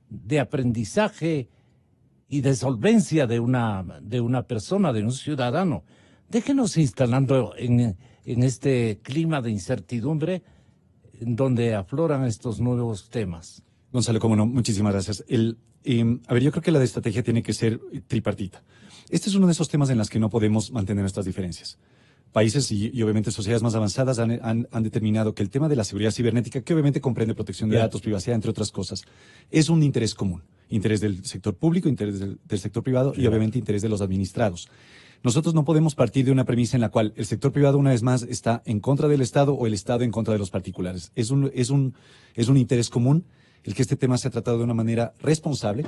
de aprendizaje y de solvencia de una persona, de un ciudadano. Déjenos instalando en este clima de incertidumbre en donde afloran estos nuevos temas. Gonzalo, cómo no, muchísimas gracias. A ver, yo creo que la estrategia tiene que ser tripartita. Este es uno de esos temas en los que no podemos mantener nuestras diferencias. Países y obviamente sociedades más avanzadas han determinado que el tema de la seguridad cibernética, que obviamente comprende protección de datos, privacidad, entre otras cosas, es un interés común. Interés del sector público, interés del sector privado y obviamente interés de los administrados. Nosotros no podemos partir de una premisa en la cual el sector privado, una vez más, está en contra del Estado o el Estado en contra de los particulares. Es un interés común el que este tema se ha tratado de una manera responsable.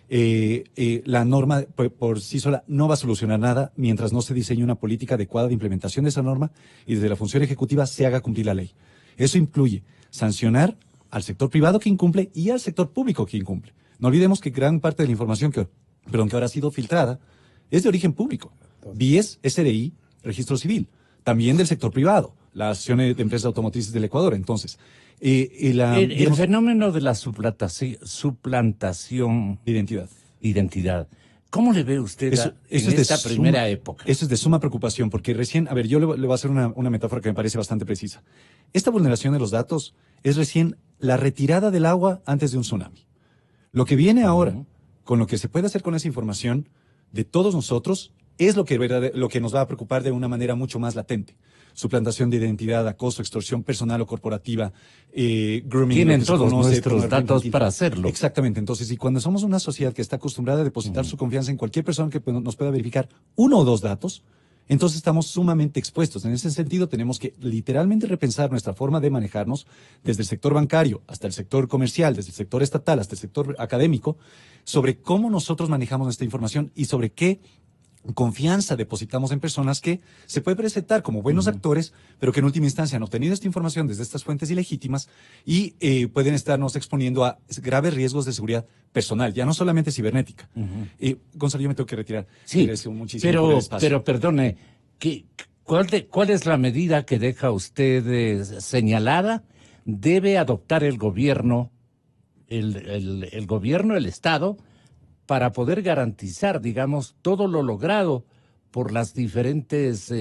La norma por sí sola no va a solucionar nada mientras no se diseñe una política adecuada de implementación de esa norma y desde la función ejecutiva se haga cumplir la ley. Eso incluye sancionar al sector privado que incumple y al sector público que incumple. No olvidemos que gran parte de la información que ahora ha sido filtrada es de origen público. BIES, SRI, Registro Civil, también del sector privado, la Asociación de Empresas Automotrices del Ecuador. Entonces, el fenómeno de la suplantación de identidad, ¿cómo le ve usted en esta primera época? Eso es de suma preocupación, porque recién, a ver, yo le voy a hacer una metáfora que me parece bastante precisa. Esta vulneración de los datos es recién la retirada del agua antes de un tsunami. Lo que viene ahora, con lo que se puede hacer con esa información de todos nosotros, es lo que nos va a preocupar de una manera mucho más latente. Suplantación de identidad, acoso, extorsión personal o corporativa, grooming. Tienen todos nuestros datos para hacerlo. Exactamente. Entonces, y cuando somos una sociedad que está acostumbrada a depositar su confianza en cualquier persona que nos pueda verificar uno o dos datos, entonces estamos sumamente expuestos. En ese sentido, tenemos que literalmente repensar nuestra forma de manejarnos desde el sector bancario hasta el sector comercial, desde el sector estatal hasta el sector académico, sobre cómo nosotros manejamos esta información y sobre qué confianza depositamos en personas que se puede presentar como buenos actores, pero que en última instancia han obtenido esta información desde estas fuentes ilegítimas y pueden estarnos exponiendo a graves riesgos de seguridad personal, ya no solamente cibernética. Gonzalo, yo me tengo que retirar. Sí, pero perdone, ¿cuál es la medida que deja usted señalada? ¿Debe adoptar el gobierno, el gobierno, el Estado, para poder garantizar, digamos, todo lo logrado por las diferentes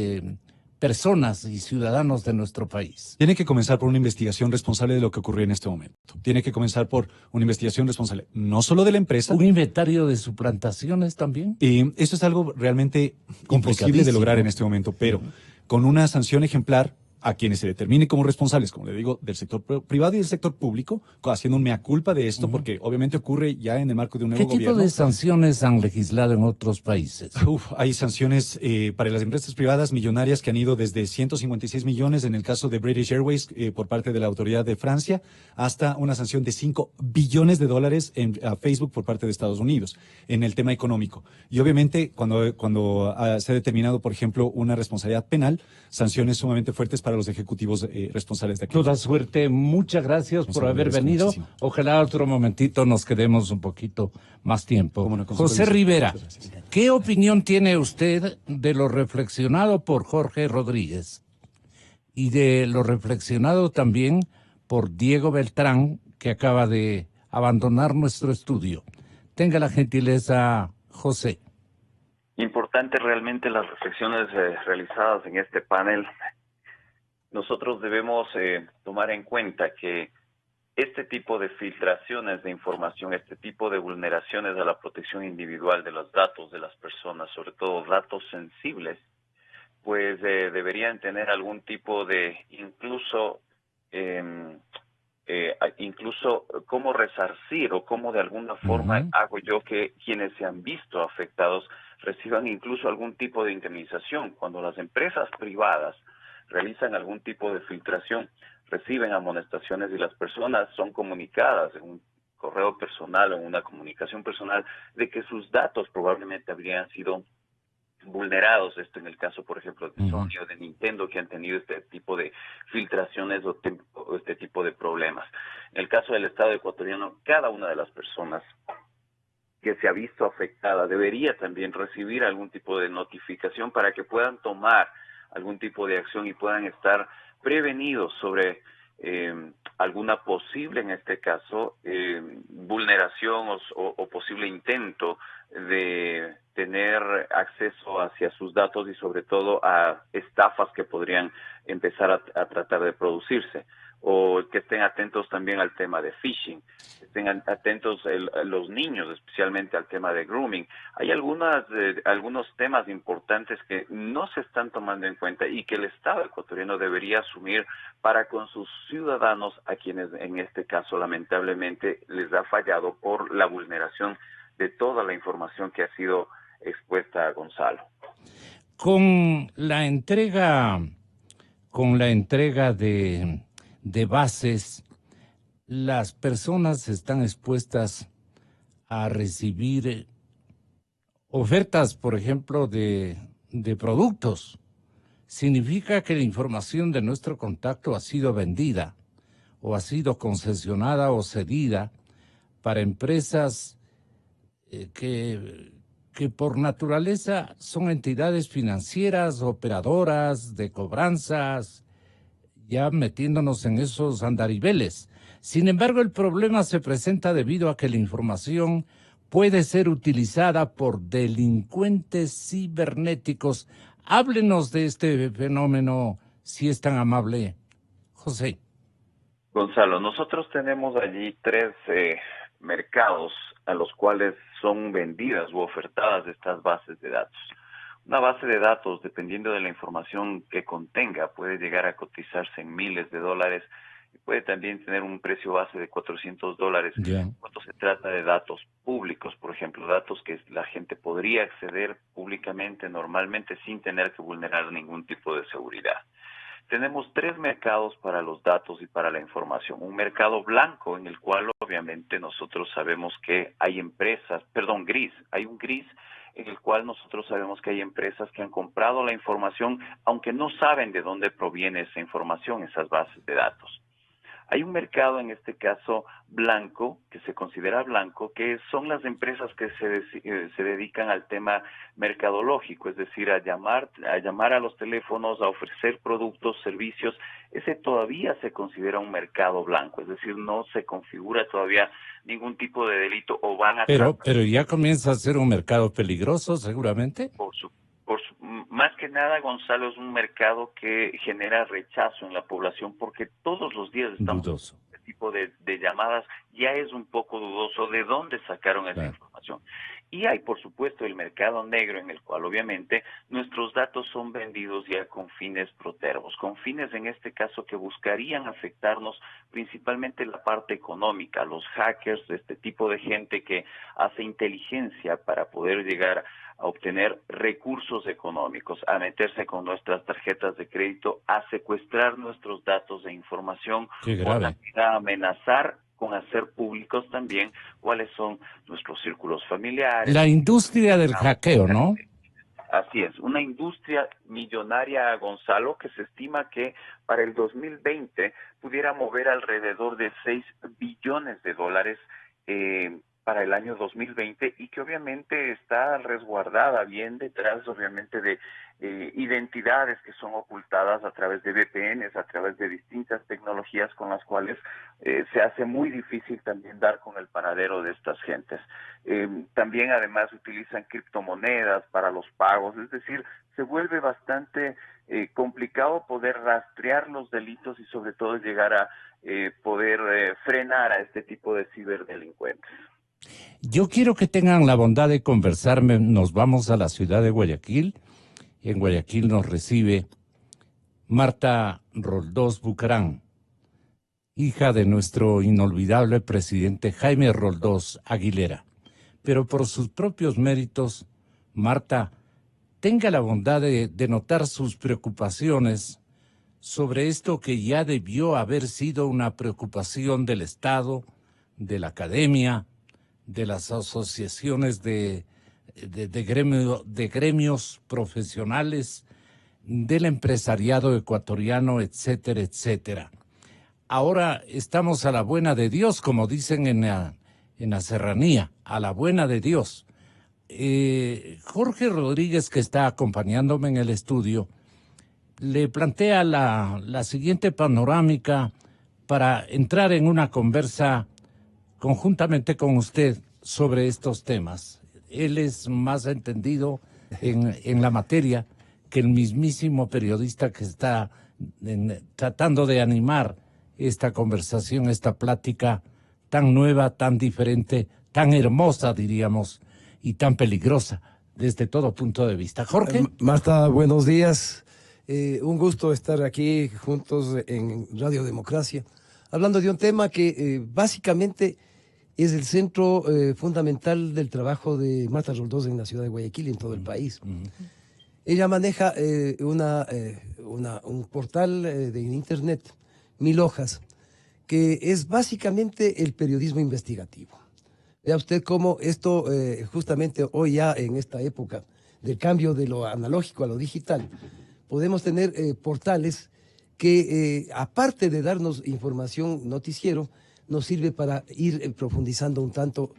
personas y ciudadanos de nuestro país? Tiene que comenzar por una investigación responsable de lo que ocurrió en este momento. Tiene que comenzar por una investigación responsable, no solo de la empresa. ¿Un inventario de suplantaciones también? Eso es algo realmente imposible de lograr en este momento, pero con una sanción ejemplar a quienes se determine como responsables, como le digo, del sector privado y del sector público, haciendo un mea culpa de esto, porque obviamente ocurre ya en el marco de un nuevo gobierno. ¿Qué tipo de sanciones han legislado en otros países? Hay sanciones para las empresas privadas millonarias que han ido desde 156 millones en el caso de British Airways por parte de la autoridad de Francia, hasta una sanción de 5 billones de dólares a Facebook por parte de Estados Unidos en el tema económico. Y obviamente cuando se ha determinado, por ejemplo, una responsabilidad penal, sanciones sumamente fuertes para los ejecutivos responsables de aquí. Toda suerte, muchas gracias por haber venido. Muchísimo. Ojalá otro momentito nos quedemos un poquito más tiempo. No, José Rivera, ¿qué opinión tiene usted de lo reflexionado por Jorge Rodríguez y de lo reflexionado también por Diego Beltrán, que acaba de abandonar nuestro estudio? Tenga la gentileza, José. Importante realmente las reflexiones realizadas en este panel. Nosotros debemos tomar en cuenta que este tipo de filtraciones de información, este tipo de vulneraciones a la protección individual de los datos de las personas, sobre todo datos sensibles, pues deberían tener algún tipo de incluso cómo resarcir o cómo de alguna forma hago yo que quienes se han visto afectados reciban incluso algún tipo de indemnización. Cuando las empresas privadas realizan algún tipo de filtración, reciben amonestaciones y las personas son comunicadas en un correo personal o en una comunicación personal de que sus datos probablemente habrían sido vulnerados. Esto en el caso, por ejemplo, de Sony o de Nintendo, que han tenido este tipo de filtraciones o este tipo de problemas. En el caso del Estado ecuatoriano, cada una de las personas que se ha visto afectada debería también recibir algún tipo de notificación para que puedan tomar algún tipo de acción y puedan estar prevenidos sobre alguna posible, en este caso, vulneración o posible intento de tener acceso hacia sus datos y sobre todo a estafas que podrían empezar a tratar de producirse. O que estén atentos también al tema de phishing, que estén atentos los niños, especialmente al tema de grooming. Hay algunos temas importantes que no se están tomando en cuenta y que el Estado ecuatoriano debería asumir para con sus ciudadanos, a quienes en este caso lamentablemente les ha fallado por la vulneración de toda la información que ha sido expuesta a Gonzalo. Con la entrega de bases, las personas están expuestas a recibir ofertas, por ejemplo, de productos. Significa que la información de nuestro contacto ha sido vendida o ha sido concesionada o cedida para empresas que por naturaleza son entidades financieras, operadoras de cobranzas, ya metiéndonos en esos andariveles. Sin embargo, el problema se presenta debido a que la información puede ser utilizada por delincuentes cibernéticos. Háblenos de este fenómeno, si es tan amable, José. Gonzalo, nosotros tenemos allí 3 mercados a los cuales son vendidas u ofertadas estas bases de datos. Una base de datos, dependiendo de la información que contenga, puede llegar a cotizarse en miles de dólares y puede también tener un precio base de $400 cuando se trata de datos públicos, por ejemplo, datos que la gente podría acceder públicamente normalmente sin tener que vulnerar ningún tipo de seguridad. Tenemos 3 mercados para los datos y para la información. Un mercado blanco en el cual obviamente nosotros sabemos que hay gris. Hay un gris en el cual nosotros sabemos que hay empresas que han comprado la información, aunque no saben de dónde proviene esa información, esas bases de datos. Hay un mercado, en este caso, blanco, que se considera blanco, que son las empresas que se dedican al tema mercadológico, es decir, a llamar a los teléfonos, a ofrecer productos, servicios. Ese todavía se considera un mercado blanco, es decir, no se configura todavía ningún tipo de delito o van a... Pero ya comienza a ser un mercado peligroso, seguramente. Más que nada, Gonzalo, es un mercado que genera rechazo en la población porque todos los días estamos dudoso. este tipo de llamadas, ya es un poco dudoso de dónde sacaron esa información. Y hay, por supuesto, el mercado negro en el cual obviamente nuestros datos son vendidos ya con fines protervos, con fines en este caso que buscarían afectarnos principalmente la parte económica, los hackers, este tipo de gente que hace inteligencia para poder llegar a obtener recursos económicos, a meterse con nuestras tarjetas de crédito, a secuestrar nuestros datos de información, a amenazar con hacer públicos también cuáles son nuestros círculos familiares. La industria del hackeo, ¿no? Así es, una industria millonaria, Gonzalo, que se estima que para el 2020 pudiera mover alrededor de $6 billones para el año 2020 y que obviamente está resguardada bien detrás, obviamente, de identidades que son ocultadas a través de VPNs, a través de distintas tecnologías con las cuales se hace muy difícil también dar con el paradero de estas gentes. También además utilizan criptomonedas para los pagos, es decir, se vuelve bastante complicado poder rastrear los delitos y sobre todo llegar a poder frenar a este tipo de ciberdelincuentes. Yo quiero que tengan la bondad de conversarme. Nos vamos a la ciudad de Guayaquil. En Guayaquil nos recibe Marta Roldós Bucarán, hija de nuestro inolvidable presidente Jaime Roldós Aguilera. Pero por sus propios méritos, Marta, tenga la bondad de notar sus preocupaciones sobre esto que ya debió haber sido una preocupación del Estado, de la academia, de las asociaciones de gremios profesionales, del empresariado ecuatoriano, etcétera, etcétera. Ahora estamos a la buena de Dios, como dicen en la serranía, a la buena de Dios. Jorge Rodríguez, que está acompañándome en el estudio, le plantea la siguiente panorámica para entrar en una conversa conjuntamente con usted sobre estos temas. Él es más entendido en la materia que el mismísimo periodista que está tratando de animar esta conversación, esta plática tan nueva, tan diferente, tan hermosa, diríamos, y tan peligrosa desde todo punto de vista. Jorge. Marta, buenos días. Un gusto estar aquí juntos en Radio Democracia, hablando de un tema que básicamente es el centro fundamental del trabajo de Marta Roldós en la ciudad de Guayaquil y en todo el país. Ella maneja un portal de internet, 1000 hojas, que es básicamente el periodismo investigativo. Vea usted cómo esto, justamente hoy ya en esta época del cambio de lo analógico a lo digital, podemos tener portales que, aparte de darnos información noticiero, nos sirve para ir profundizando un tanto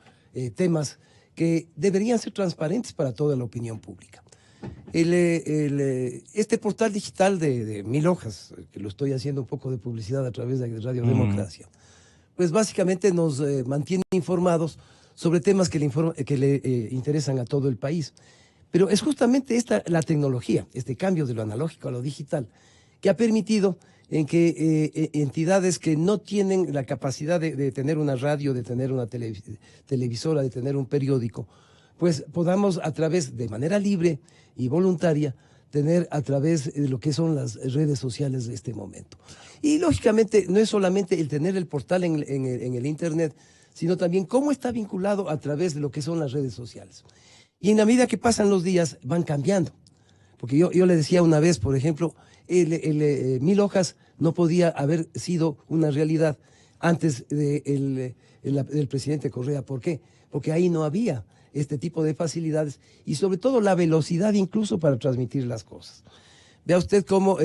temas que deberían ser transparentes para toda la opinión pública. Este portal digital de 1000 hojas, que lo estoy haciendo un poco de publicidad a través de Radio Democracia, pues básicamente nos mantiene informados sobre temas que le interesan a todo el país. Pero es justamente la tecnología, este cambio de lo analógico a lo digital, que ha permitido en que entidades que no tienen la capacidad de tener una radio, de tener una televisora, de tener un periódico, pues podamos a través, de manera libre y voluntaria, tener a través de lo que son las redes sociales de este momento. Y lógicamente no es solamente el tener el portal en el Internet, sino también cómo está vinculado a través de lo que son las redes sociales. Y en la medida que pasan los días van cambiando. Porque yo le decía una vez, por ejemplo, 1000 hojas no podía haber sido una realidad antes del presidente Correa. ¿Por qué? Porque ahí no había este tipo de facilidades y sobre todo la velocidad incluso para transmitir las cosas. Vea usted cómo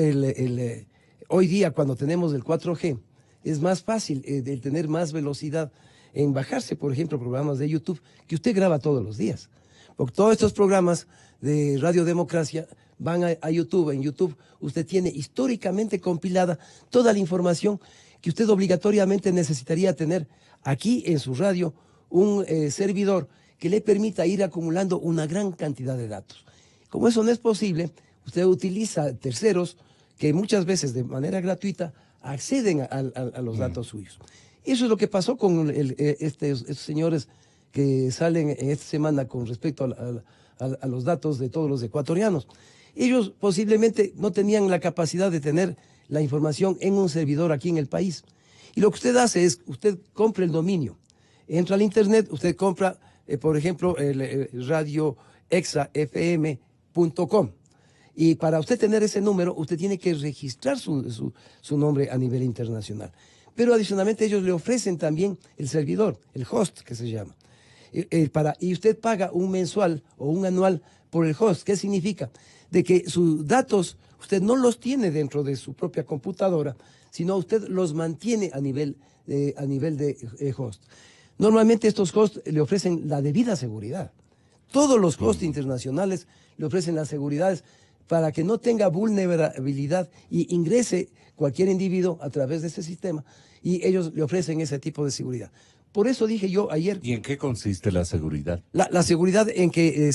hoy día cuando tenemos el 4G es más fácil el tener más velocidad en bajarse, por ejemplo, programas de YouTube que usted graba todos los días. Porque todos estos programas de Radio Democracia van a YouTube. En YouTube usted tiene históricamente compilada toda la información que usted obligatoriamente necesitaría tener aquí en su radio, un servidor que le permita ir acumulando una gran cantidad de datos. Como eso no es posible, usted utiliza terceros que muchas veces de manera gratuita acceden a los datos suyos. Eso es lo que pasó con estos señores que salen en esta semana con respecto a los datos de todos los ecuatorianos. Ellos posiblemente no tenían la capacidad de tener la información en un servidor aquí en el país. Y lo que usted hace es, usted compra el dominio, entra al Internet, usted compra, por ejemplo, el radioexafm.com. Y para usted tener ese número, usted tiene que registrar su nombre a nivel internacional. Pero adicionalmente ellos le ofrecen también el servidor, el host que se llama. Y usted paga un mensual o un anual por el host. ¿Qué significa? De que sus datos usted no los tiene dentro de su propia computadora, sino usted los mantiene a nivel de host. Normalmente estos hosts le ofrecen la debida seguridad. Todos los hosts internacionales le ofrecen las seguridades para que no tenga vulnerabilidad y ingrese cualquier individuo a través de ese sistema, y ellos le ofrecen ese tipo de seguridad. Por eso dije yo ayer... ¿Y en qué consiste la seguridad? La seguridad en que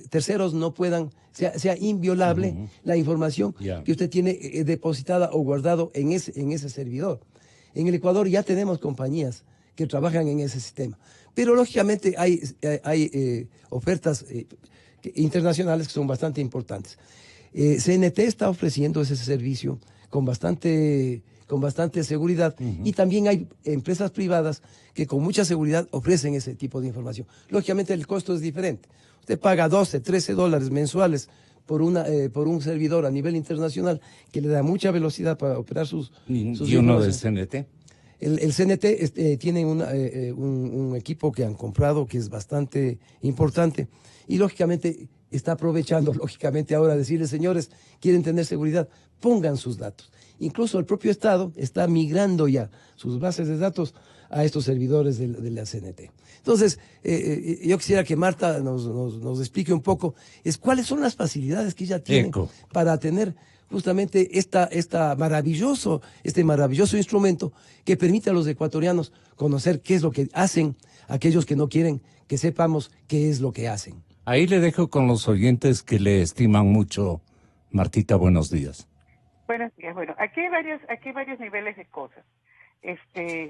terceros no puedan, sea inviolable la información que usted tiene depositada o guardado en ese servidor. En el Ecuador ya tenemos compañías que trabajan en ese sistema, pero lógicamente hay ofertas internacionales que son bastante importantes. CNT está ofreciendo ese servicio con bastante seguridad, y también hay empresas privadas que con mucha seguridad ofrecen ese tipo de información. Lógicamente el costo es diferente. Usted paga $12, $13 mensuales por un servidor a nivel internacional que le da mucha velocidad para operar sus ¿Y uno de CNT? El CNT tiene un equipo que han comprado que es bastante importante y lógicamente está aprovechando, lógicamente ahora decirles, señores, quieren tener seguridad, pongan sus datos. Incluso el propio Estado está migrando ya sus bases de datos a estos servidores de la CNT. Entonces, yo quisiera que Marta nos explique un poco cuáles son las facilidades que ella tiene para tener justamente este maravilloso instrumento que permite a los ecuatorianos conocer qué es lo que hacen aquellos que no quieren que sepamos qué es lo que hacen. Ahí le dejo con los oyentes que le estiman mucho. Martita, buenos días. Buenos días. Bueno, aquí hay varios niveles de cosas.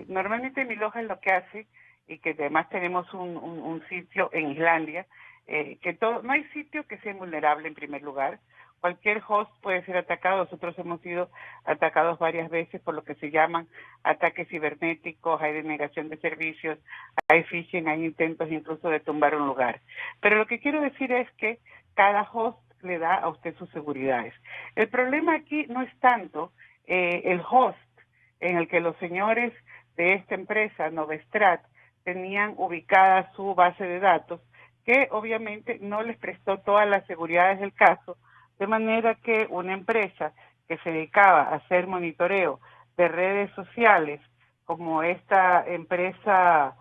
Normalmente Miloja es lo que hace, y que además tenemos un sitio en Islandia, no hay sitio que sea vulnerable en primer lugar. Cualquier host puede ser atacado. Nosotros hemos sido atacados varias veces por lo que se llaman ataques cibernéticos, hay denegación de servicios, hay phishing, hay intentos incluso de tumbar un lugar. Pero lo que quiero decir es que cada host le da a usted sus seguridades. El problema aquí no es tanto el host en el que los señores de esta empresa, Novestrat, tenían ubicada su base de datos, que obviamente no les prestó todas las seguridades del caso, de manera que una empresa que se dedicaba a hacer monitoreo de redes sociales, como esta empresa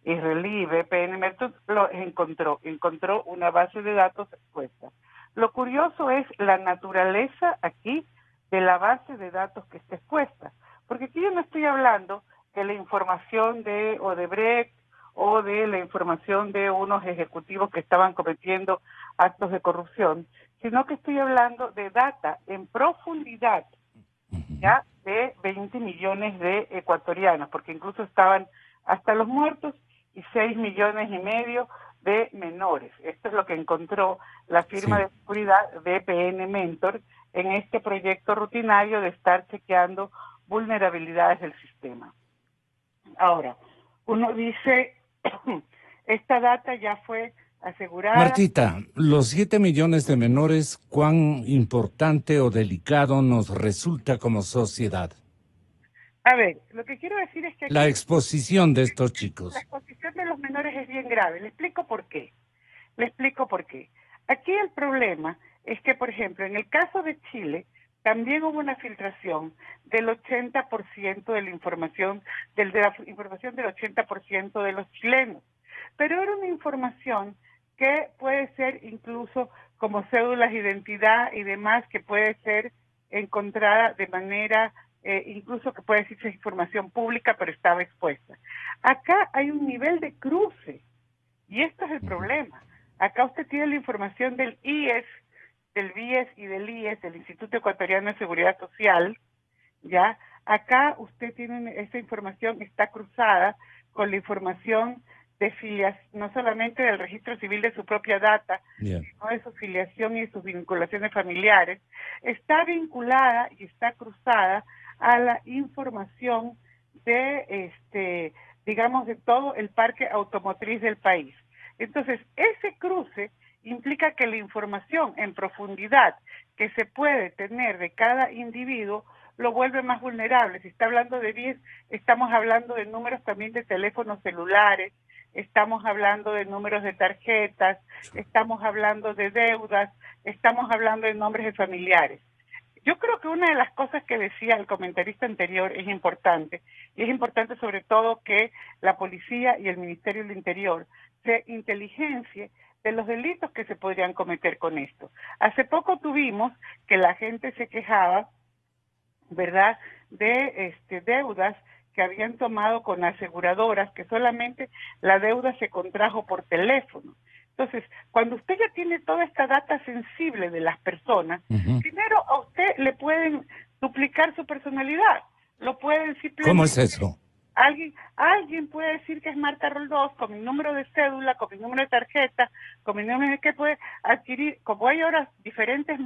israelí VPN Method, lo encontró una base de datos expuesta. Lo curioso es la naturaleza aquí de la base de datos que está expuesta, porque aquí yo no estoy hablando de la información de Odebrecht o de la información de unos ejecutivos que estaban cometiendo actos de corrupción, sino que estoy hablando de data en profundidad, ya de 20 millones de ecuatorianos, porque incluso estaban hasta los muertos y 6,5 millones de menores. Esto es lo que encontró la firma de seguridad VPN Mentor en este proyecto rutinario de estar chequeando vulnerabilidades del sistema. Ahora, uno dice, esta data ya fue asegurada. Martita, los 7 millones de menores, ¿cuán importante o delicado nos resulta como sociedad? A ver, lo que quiero decir es que aquí la exposición de estos chicos. La exposición de los menores es bien grave. Le explico por qué. Aquí el problema es que, por ejemplo, en el caso de Chile, también hubo una filtración del 80% de la información, de la información del 80% de los chilenos. Pero era una información que puede ser incluso como cédulas de identidad y demás, que puede ser encontrada de manera, incluso que puede decirse información pública, pero estaba expuesta. Acá hay un nivel de cruce, y esto es el problema. Acá usted tiene la información del IES, del BIES y del IES, del Instituto Ecuatoriano de Seguridad Social, ¿ya? Acá usted tiene, esa información está cruzada con la información de filiación, no solamente del registro civil de su propia data, sino de su filiación y sus vinculaciones familiares, está vinculada y está cruzada a la información de, digamos, de todo el parque automotriz del país. Entonces, ese cruce implica que la información en profundidad que se puede tener de cada individuo lo vuelve más vulnerable. Si está hablando de 10, estamos hablando de números también de teléfonos celulares, estamos hablando de números de tarjetas, estamos hablando de deudas, estamos hablando de nombres de familiares. Yo creo que una de las cosas que decía el comentarista anterior es importante, y es importante sobre todo que la policía y el Ministerio del Interior se inteligencie de los delitos que se podrían cometer con esto. Hace poco tuvimos que la gente se quejaba, ¿verdad?, de deudas que habían tomado con aseguradoras, que solamente la deuda se contrajo por teléfono. Entonces, cuando usted ya tiene toda esta data sensible de las personas, primero a usted le pueden duplicar su personalidad. Lo pueden simplemente... ¿Cómo es eso? Alguien puede decir que es Marta Roldós con mi número de cédula, con mi número de tarjeta, con mi número de que puede adquirir, como hay ahora diferentes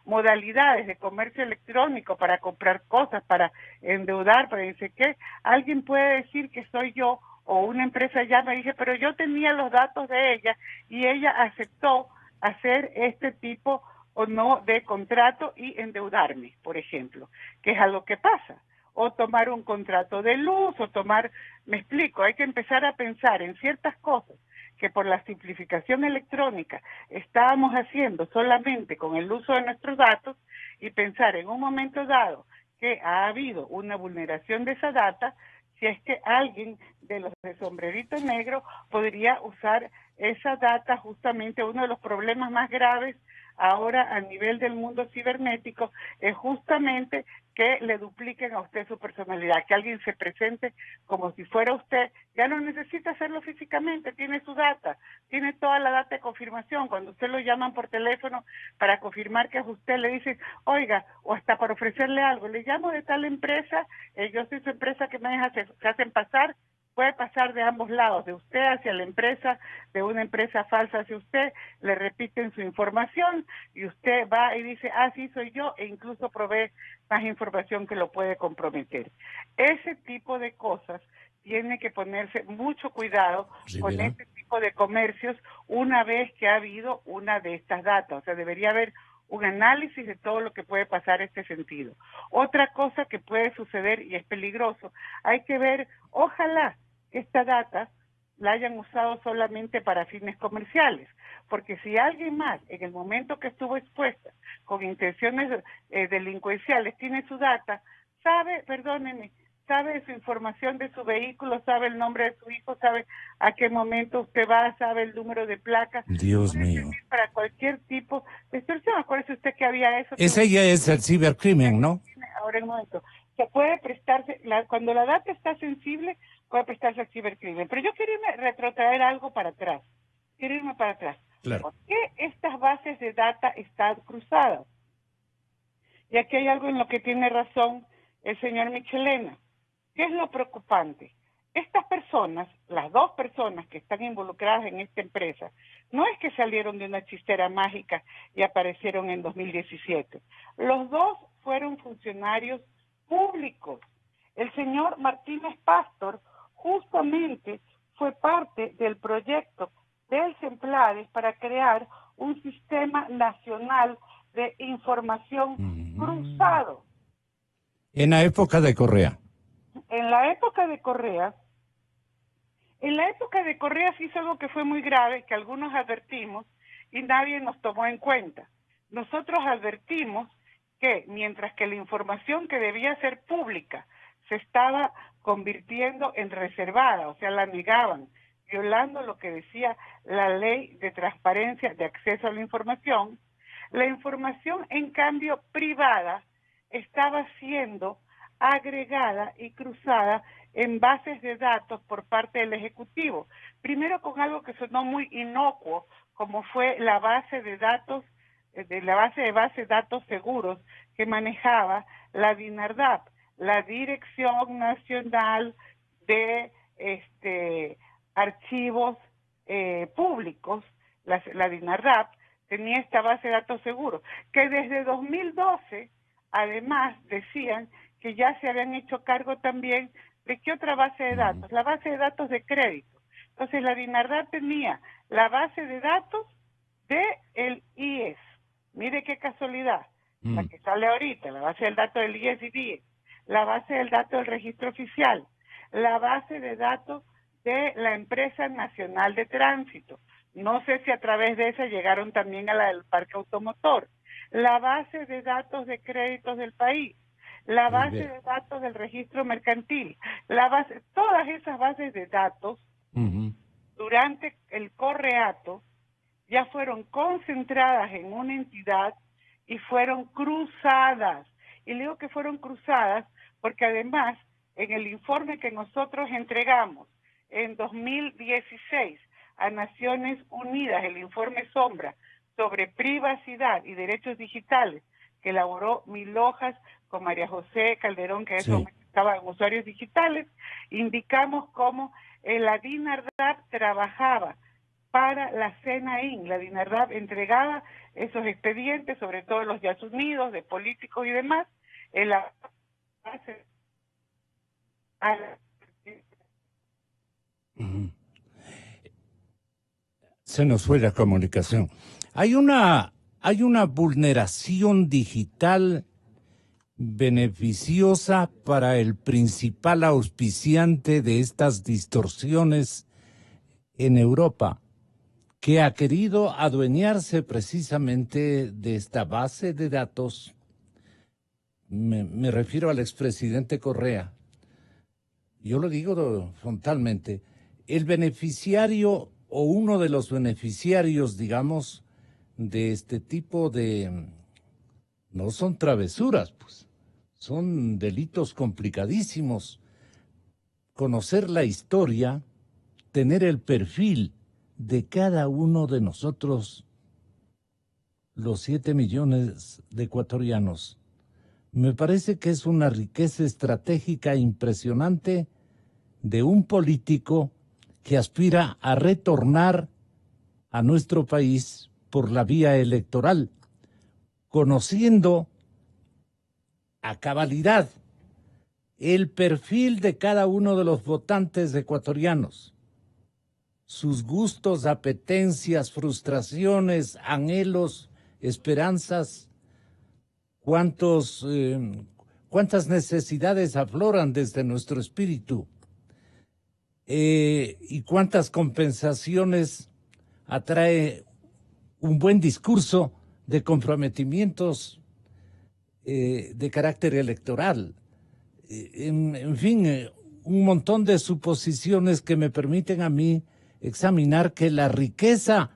modalidades de comercio electrónico para comprar cosas, para endeudar, para no sé qué, alguien puede decir que soy yo, o una empresa ya me dice, pero yo tenía los datos de ella y ella aceptó hacer este tipo o no de contrato y endeudarme, por ejemplo, que es algo que pasa. o tomar un contrato de luz, o tomar, me explico, hay que empezar a pensar en ciertas cosas que por la simplificación electrónica estábamos haciendo solamente con el uso de nuestros datos y pensar en un momento dado que ha habido una vulneración de esa data, si es que alguien de los de sombrerito negro podría usar esa data. Justamente uno de los problemas más graves ahora a nivel del mundo cibernético es justamente que le dupliquen a usted su personalidad, que alguien se presente como si fuera usted. Ya no necesita hacerlo físicamente, tiene su data, tiene toda la data de confirmación. Cuando usted lo llaman por teléfono para confirmar que es usted, le dicen, oiga, o hasta para ofrecerle algo, le llamo de tal empresa, yo soy su empresa, que me hacen pasar. Puede pasar de ambos lados, de usted hacia la empresa, de una empresa falsa hacia usted, le repiten su información y usted va y dice, ah, sí, soy yo, e incluso provee más información que lo puede comprometer. Ese tipo de cosas tiene que ponerse mucho cuidado con este tipo de comercios una vez que ha habido una de estas datas. O sea, debería haber un análisis de todo lo que puede pasar en este sentido. Otra cosa que puede suceder y es peligroso, hay que ver, ojalá esta data la hayan usado solamente para fines comerciales, porque si alguien más en el momento que estuvo expuesta con intenciones delincuenciales tiene su data, sabe, perdónenme, sabe su información de su vehículo, sabe el nombre de su hijo, sabe a qué momento usted va, sabe el número de placa. Dios puede mío. servir para cualquier tipo de extorsión. Acuérdese usted que había eso. Ese ya es el cibercrimen, ¿no? Ahora en un momento. Se puede prestarse, cuando la data está sensible, puede prestarse al cibercrimen. Pero yo quiero retrotraer algo para atrás. Quiero irme para atrás. Claro. ¿Por qué estas bases de data están cruzadas? Y aquí hay algo en lo que tiene razón el señor Michelena. ¿Qué es lo preocupante? Estas personas, las dos personas que están involucradas en esta empresa, no es que salieron de una chistera mágica y aparecieron en 2017. Los dos fueron funcionarios públicos. El señor Martínez Pastor justamente fue parte del proyecto del CEMPLADES para crear un sistema nacional de información cruzado. En la época de Correa. En la época de Correa se hizo algo que fue muy grave, que algunos advertimos y nadie nos tomó en cuenta. Nosotros advertimos que mientras que la información que debía ser pública se estaba convirtiendo en reservada, o sea, la negaban, violando lo que decía la ley de transparencia de acceso a la información en cambio privada estaba siendo agregada y cruzada en bases de datos por parte del Ejecutivo. Primero con algo que sonó muy inocuo, como fue la base de datos, de datos seguros que manejaba la DINARDAP, la Dirección Nacional de Archivos Públicos, la DINARDAP, tenía esta base de datos seguros, que desde 2012, además, decían que ya se habían hecho cargo también de qué otra base de datos, la base de datos de crédito. Entonces la DINARDAP tenía la base de datos del IES. Mire qué casualidad, la que sale ahorita, la base del dato del IES y DIES, la base del dato del registro oficial, la base de datos de la Empresa Nacional de Tránsito. No sé si a través de esa llegaron también a la del parque automotor, la base de datos de créditos del país, la base de datos del registro mercantil, todas esas bases de datos durante el correato ya fueron concentradas en una entidad y fueron cruzadas. Y le digo que fueron cruzadas porque además en el informe que nosotros entregamos en 2016 a Naciones Unidas, el informe Sombra sobre privacidad y derechos digitales, que elaboró Milojas con María José Calderón, que en ese momento estaba en usuarios digitales, indicamos cómo la DINARDAP trabajaba para la CNAIN. La DINARDAP entregaba esos expedientes, sobre todo los ya asumidos, de políticos y demás, en la base Se nos fue la comunicación. Hay una vulneración digital beneficiosa para el principal auspiciante de estas distorsiones en Europa, que ha querido adueñarse precisamente de esta base de datos. Me refiero al expresidente Correa. Yo lo digo frontalmente, el beneficiario o uno de los beneficiarios, digamos, de este tipo de... No son travesuras, pues, son delitos complicadísimos. Conocer la historia, tener el perfil de cada uno de nosotros, los 7 millones de ecuatorianos, me parece que es una riqueza estratégica impresionante de un político que aspira a retornar a nuestro país por la vía electoral, conociendo a cabalidad el perfil de cada uno de los votantes ecuatorianos, sus gustos, apetencias, frustraciones, anhelos, esperanzas, cuántas necesidades afloran desde nuestro espíritu y cuántas compensaciones atrae un buen discurso de comprometimientos de carácter electoral. En fin, un montón de suposiciones que me permiten a mí examinar que la riqueza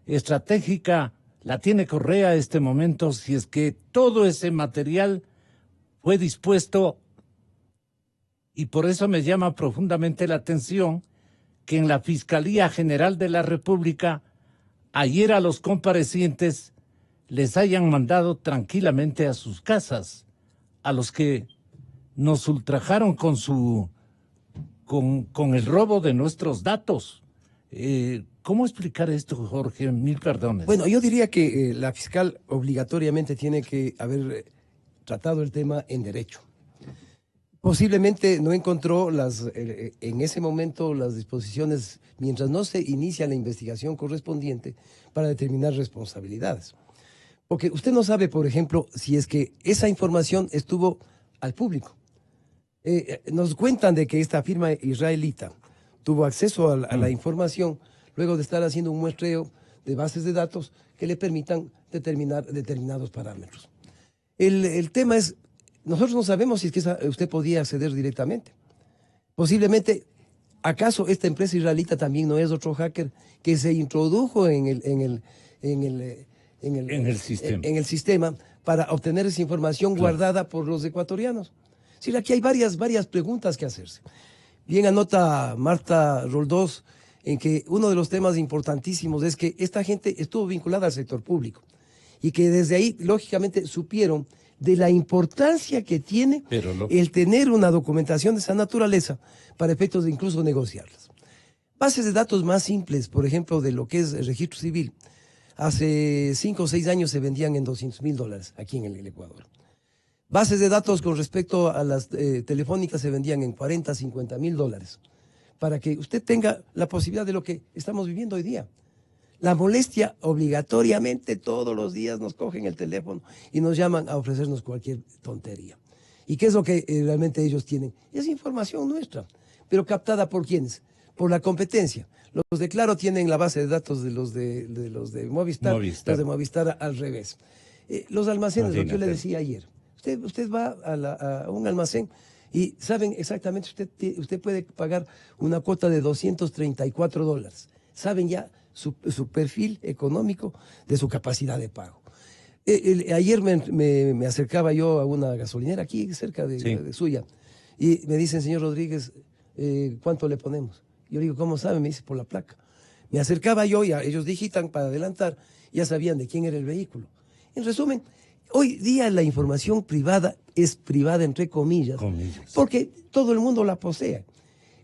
estratégica la tiene Correa en este momento, si es que todo ese material fue dispuesto, y por eso me llama profundamente la atención que en la Fiscalía General de la República ayer a los comparecientes les hayan mandado tranquilamente a sus casas, a los que nos ultrajaron con el robo de nuestros datos. ¿Cómo explicar esto, Jorge? Mil perdones. Bueno, yo diría que la fiscal obligatoriamente tiene que haber tratado el tema en derecho. Posiblemente no encontró en ese momento las disposiciones, mientras no se inicia la investigación correspondiente, para determinar responsabilidades. Porque usted no sabe, por ejemplo, si es que esa información estuvo al público. Nos cuentan de que esta firma israelita tuvo acceso a la información luego de estar haciendo un muestreo de bases de datos que le permitan determinar determinados parámetros. El tema es, nosotros no sabemos si es que usted podía acceder directamente. Posiblemente, ¿acaso esta empresa israelita también no es otro hacker que se introdujo en el sistema para obtener esa información guardada por los ecuatorianos? Sí, aquí hay varias preguntas que hacerse. Bien anota Marta Roldós en que uno de los temas importantísimos es que esta gente estuvo vinculada al sector público y que desde ahí, lógicamente, supieron de la importancia que tiene el tener una documentación de esa naturaleza para efectos de incluso negociarlas. Bases de datos más simples, por ejemplo, de lo que es el registro civil, hace 5 o 6 años se vendían en $200,000 aquí en el Ecuador. Bases de datos con respecto a las telefónicas se vendían en $40,000, $50,000, para que usted tenga la posibilidad de lo que estamos viviendo hoy día. La molestia, obligatoriamente todos los días nos cogen el teléfono y nos llaman a ofrecernos cualquier tontería. ¿Y qué es lo que realmente ellos tienen? Es información nuestra, pero captada ¿por quiénes? Por la competencia. Los de Claro tienen la base de datos de los de Movistar, los de Movistar al revés. Los almacenes, lo que yo le decía ayer. Usted va a un almacén y saben exactamente, usted puede pagar una cuota de $234. Saben ya su perfil económico de su capacidad de pago. Ayer me acercaba yo a una gasolinera aquí cerca de suya y me dicen, señor Rodríguez, ¿cuánto le ponemos? Yo digo, ¿cómo sabe? Me dice, por la placa. Me acercaba yo y ellos digitan para adelantar, ya sabían de quién era el vehículo. En resumen, hoy día la información privada es privada entre comillas, porque todo el mundo la posee.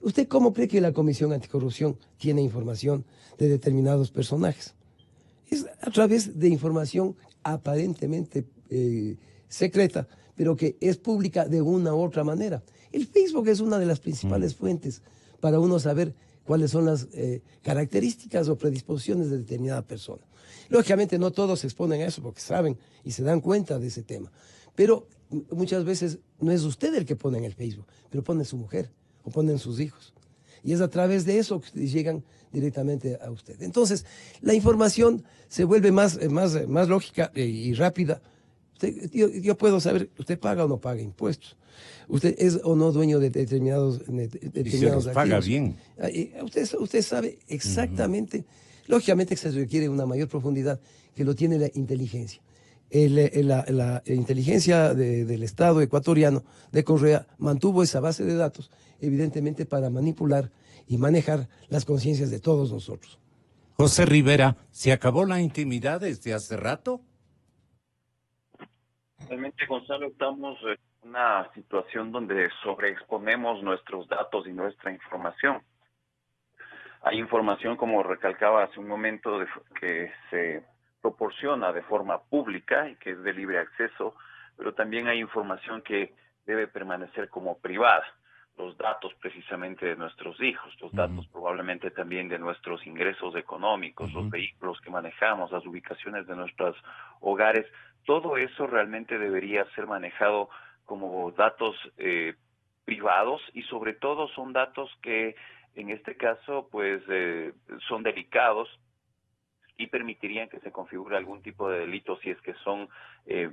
¿Usted cómo cree que la Comisión Anticorrupción tiene información de determinados personajes? Es a través de información aparentemente secreta, pero que es pública de una u otra manera. El Facebook es una de las principales fuentes para uno saber cuáles son las características o predisposiciones de determinada persona. Lógicamente no todos se exponen a eso porque saben y se dan cuenta de ese tema. Pero muchas veces no es usted el que pone en el Facebook, pero pone su mujer o ponen sus hijos. Y es a través de eso que llegan directamente a usted. Entonces, la información se vuelve más lógica y rápida. Yo puedo saber, ¿usted paga o no paga impuestos? ¿Usted es o no dueño de determinados Y se los paga activos? bien. Usted sabe exactamente. Lógicamente que se requiere una mayor profundidad que lo tiene la inteligencia. La inteligencia del Estado ecuatoriano de Correa mantuvo esa base de datos, evidentemente para manipular y manejar las conciencias de todos nosotros. José Rivera, ¿se acabó la intimidad desde hace rato? Realmente, Gonzalo, estamos en una situación donde sobreexponemos nuestros datos y nuestra información. Hay información, como recalcaba hace un momento, que se proporciona de forma pública y que es de libre acceso, pero también hay información que debe permanecer como privada. Los datos precisamente de nuestros hijos, los datos probablemente también de nuestros ingresos económicos, los vehículos que manejamos, las ubicaciones de nuestros hogares, todo eso realmente debería ser manejado como datos privados y sobre todo son datos que en este caso pues son delicados y permitirían que se configure algún tipo de delito si es que son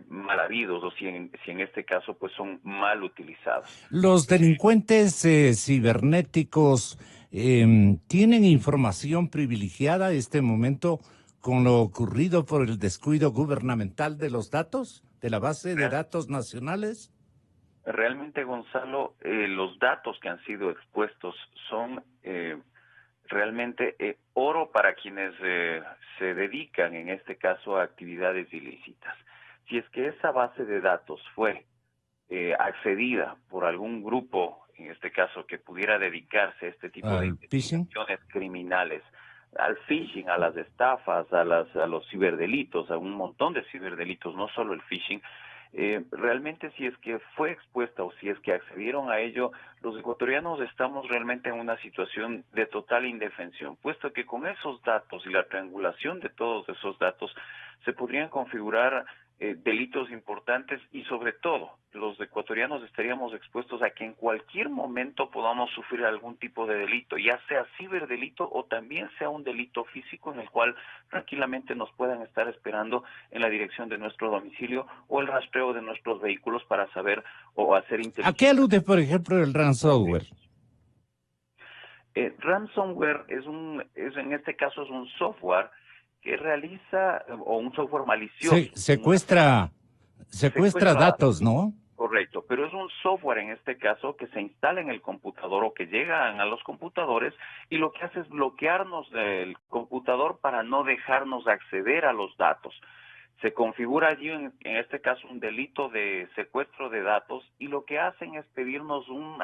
mal habidos o si en este caso pues son mal utilizados. Los delincuentes cibernéticos tienen información privilegiada en este momento con lo ocurrido por el descuido gubernamental de los datos, de la base de datos nacionales. Realmente, Gonzalo, los datos que han sido expuestos son realmente oro para quienes se dedican, en este caso, a actividades ilícitas. Si es que esa base de datos fue accedida por algún grupo, en este caso, que pudiera dedicarse a este tipo de investigaciones criminales, al phishing, a las estafas, a los ciberdelitos, a un montón de ciberdelitos, no solo el phishing, realmente si es que fue expuesta o si es que accedieron a ello, los ecuatorianos estamos realmente en una situación de total indefensión, puesto que con esos datos y la triangulación de todos esos datos se podrían configurar delitos importantes y sobre todo los ecuatorianos estaríamos expuestos a que en cualquier momento podamos sufrir algún tipo de delito, ya sea ciberdelito o también sea un delito físico en el cual tranquilamente nos puedan estar esperando en la dirección de nuestro domicilio o el rastreo de nuestros vehículos para saber o hacer inteligencia. ¿A qué alude, por ejemplo, el ransomware? Ransomware es en este caso es un software que realiza, o un software malicioso. Secuestra datos, ¿no? Correcto, pero es un software en este caso que se instala en el computador o que llegan a los computadores y lo que hace es bloquearnos del computador para no dejarnos acceder a los datos. Se configura allí, en este caso, un delito de secuestro de datos y lo que hacen es pedirnos un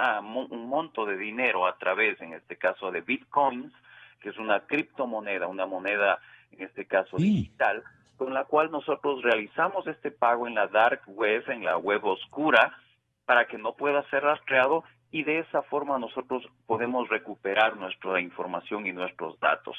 monto de dinero a través, en este caso, de bitcoins, que es una criptomoneda, una moneda, en este caso, digital, con la cual nosotros realizamos este pago en la dark web, en la web oscura, para que no pueda ser rastreado y de esa forma nosotros podemos recuperar nuestra información y nuestros datos.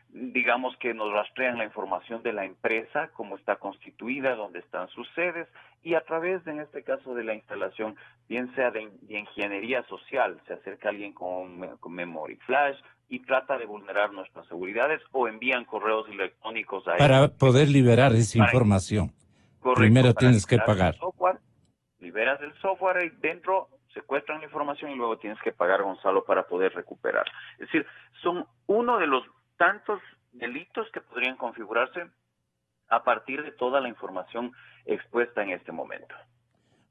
Digamos que nos rastrean la información de la empresa, cómo está constituida, dónde están sus sedes, y a través, en este caso, de la instalación, bien sea de ingeniería social, se acerca alguien con memory flash y trata de vulnerar nuestras seguridades o envían correos electrónicos a para poder liberar esa información. Correcto, primero tienes que pagar. Liberas el software y dentro secuestran la información y luego tienes que pagar, Gonzalo, para poder recuperar. Es decir, son uno de los tantos delitos que podrían configurarse a partir de toda la información expuesta en este momento.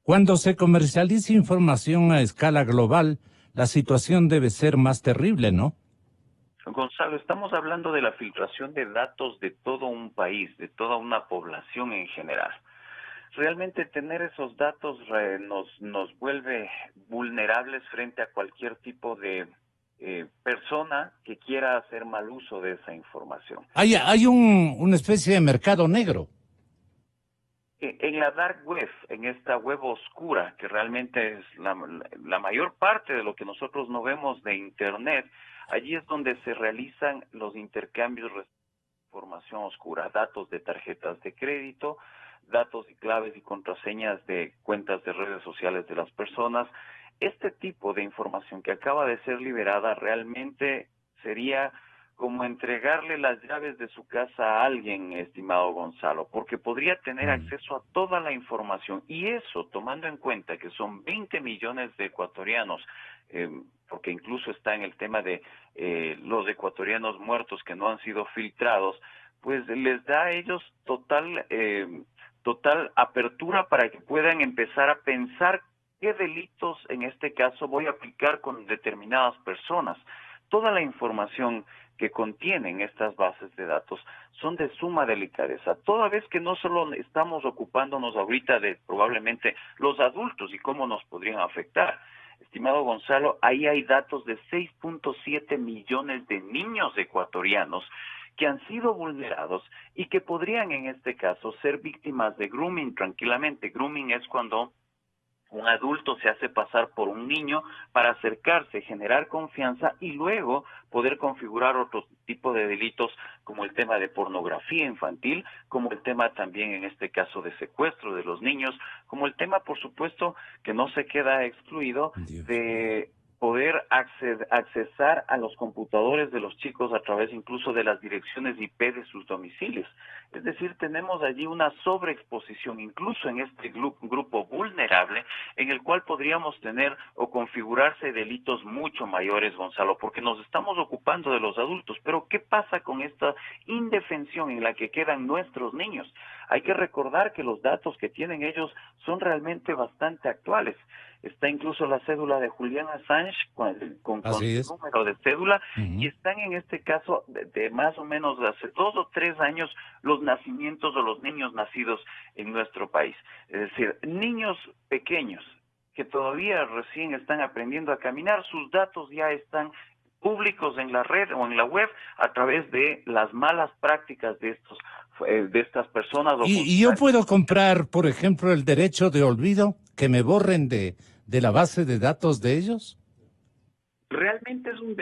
Cuando se comercializa información a escala global, la situación debe ser más terrible, ¿no? Gonzalo, estamos hablando de la filtración de datos de todo un país, de toda una población en general. Realmente tener esos datos nos vuelve vulnerables frente a cualquier tipo de persona que quiera hacer mal uso de esa información. Hay una especie de mercado negro. En la dark web, en esta web oscura, que realmente es la mayor parte de lo que nosotros no vemos de Internet, allí es donde se realizan los intercambios de información oscura, datos de tarjetas de crédito, datos y claves y contraseñas de cuentas de redes sociales de las personas. Este tipo de información que acaba de ser liberada realmente sería como entregarle las llaves de su casa a alguien, estimado Gonzalo, porque podría tener acceso a toda la información, y eso tomando en cuenta que son 20 millones de ecuatorianos, porque incluso está en el tema de los ecuatorianos muertos que no han sido filtrados, pues les da a ellos total apertura para que puedan empezar a pensar qué delitos en este caso voy a aplicar con determinadas personas. Toda la información que contienen estas bases de datos son de suma delicadeza, toda vez que no solo estamos ocupándonos ahorita de probablemente los adultos y cómo nos podrían afectar. Estimado Gonzalo, ahí hay datos de 6.7 millones de niños ecuatorianos que han sido vulnerados y que podrían en este caso ser víctimas de grooming tranquilamente. Grooming es cuando un adulto se hace pasar por un niño para acercarse, generar confianza y luego poder configurar otro tipo de delitos como el tema de pornografía infantil, como el tema también en este caso de secuestro de los niños, como el tema por supuesto que no se queda excluido de poder accesar a los computadores de los chicos a través incluso de las direcciones IP de sus domicilios. Es decir, tenemos allí una sobreexposición, incluso en este grupo vulnerable, en el cual podríamos tener o configurarse delitos mucho mayores, Gonzalo, porque nos estamos ocupando de los adultos. Pero ¿qué pasa con esta indefensión en la que quedan nuestros niños? Hay que recordar que los datos que tienen ellos son realmente bastante actuales. Está incluso la cédula de Julian Assange con su número de cédula, y están en este caso de más o menos hace 2 o 3 años los nacimientos o los niños nacidos en nuestro país. Es decir, niños pequeños que todavía recién están aprendiendo a caminar, sus datos ya están públicos en la red o en la web a través de las malas prácticas de estas personas. ¿Y yo puedo comprar, por ejemplo, el derecho de olvido, que me borren de la base de datos de ellos? Realmente es un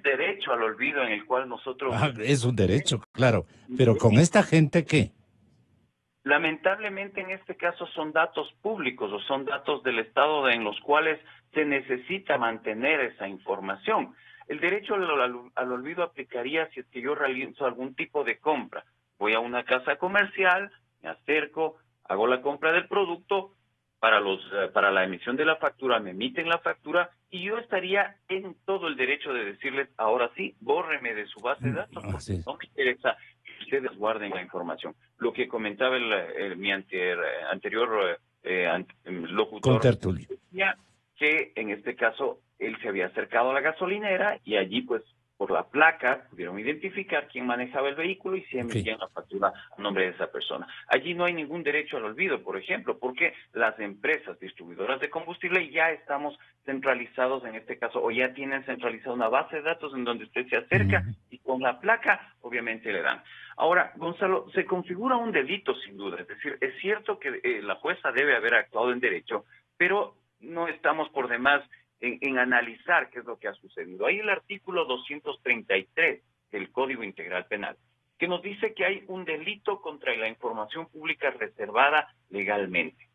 derecho al olvido en el cual nosotros... Es un derecho, claro. Pero ¿con esta gente qué? Lamentablemente en este caso son datos públicos o son datos del Estado en los cuales se necesita mantener esa información. El derecho al olvido aplicaría si es que yo realizo algún tipo de compra. Voy a una casa comercial, me acerco, hago la compra del producto, para la emisión de la factura, me emiten la factura y yo estaría en todo el derecho de decirles, ahora sí, bórreme de su base de datos, porque no me interesa que ustedes guarden la información. Lo que comentaba mi anterior locutor, decía que en este caso él se había acercado a la gasolinera y allí pues por la placa pudieron identificar quién manejaba el vehículo y se emitían la factura a nombre de esa persona. Allí no hay ningún derecho al olvido, por ejemplo, porque las empresas distribuidoras de combustible ya estamos centralizados en este caso, o ya tienen centralizada una base de datos en donde usted se acerca y con la placa obviamente le dan. Ahora, Gonzalo, se configura un delito sin duda, es decir, es cierto que la jueza debe haber actuado en derecho, pero no estamos por demás en analizar qué es lo que ha sucedido. Hay el artículo 233 del Código Integral Penal, que nos dice que hay un delito contra la información pública reservada legalmente.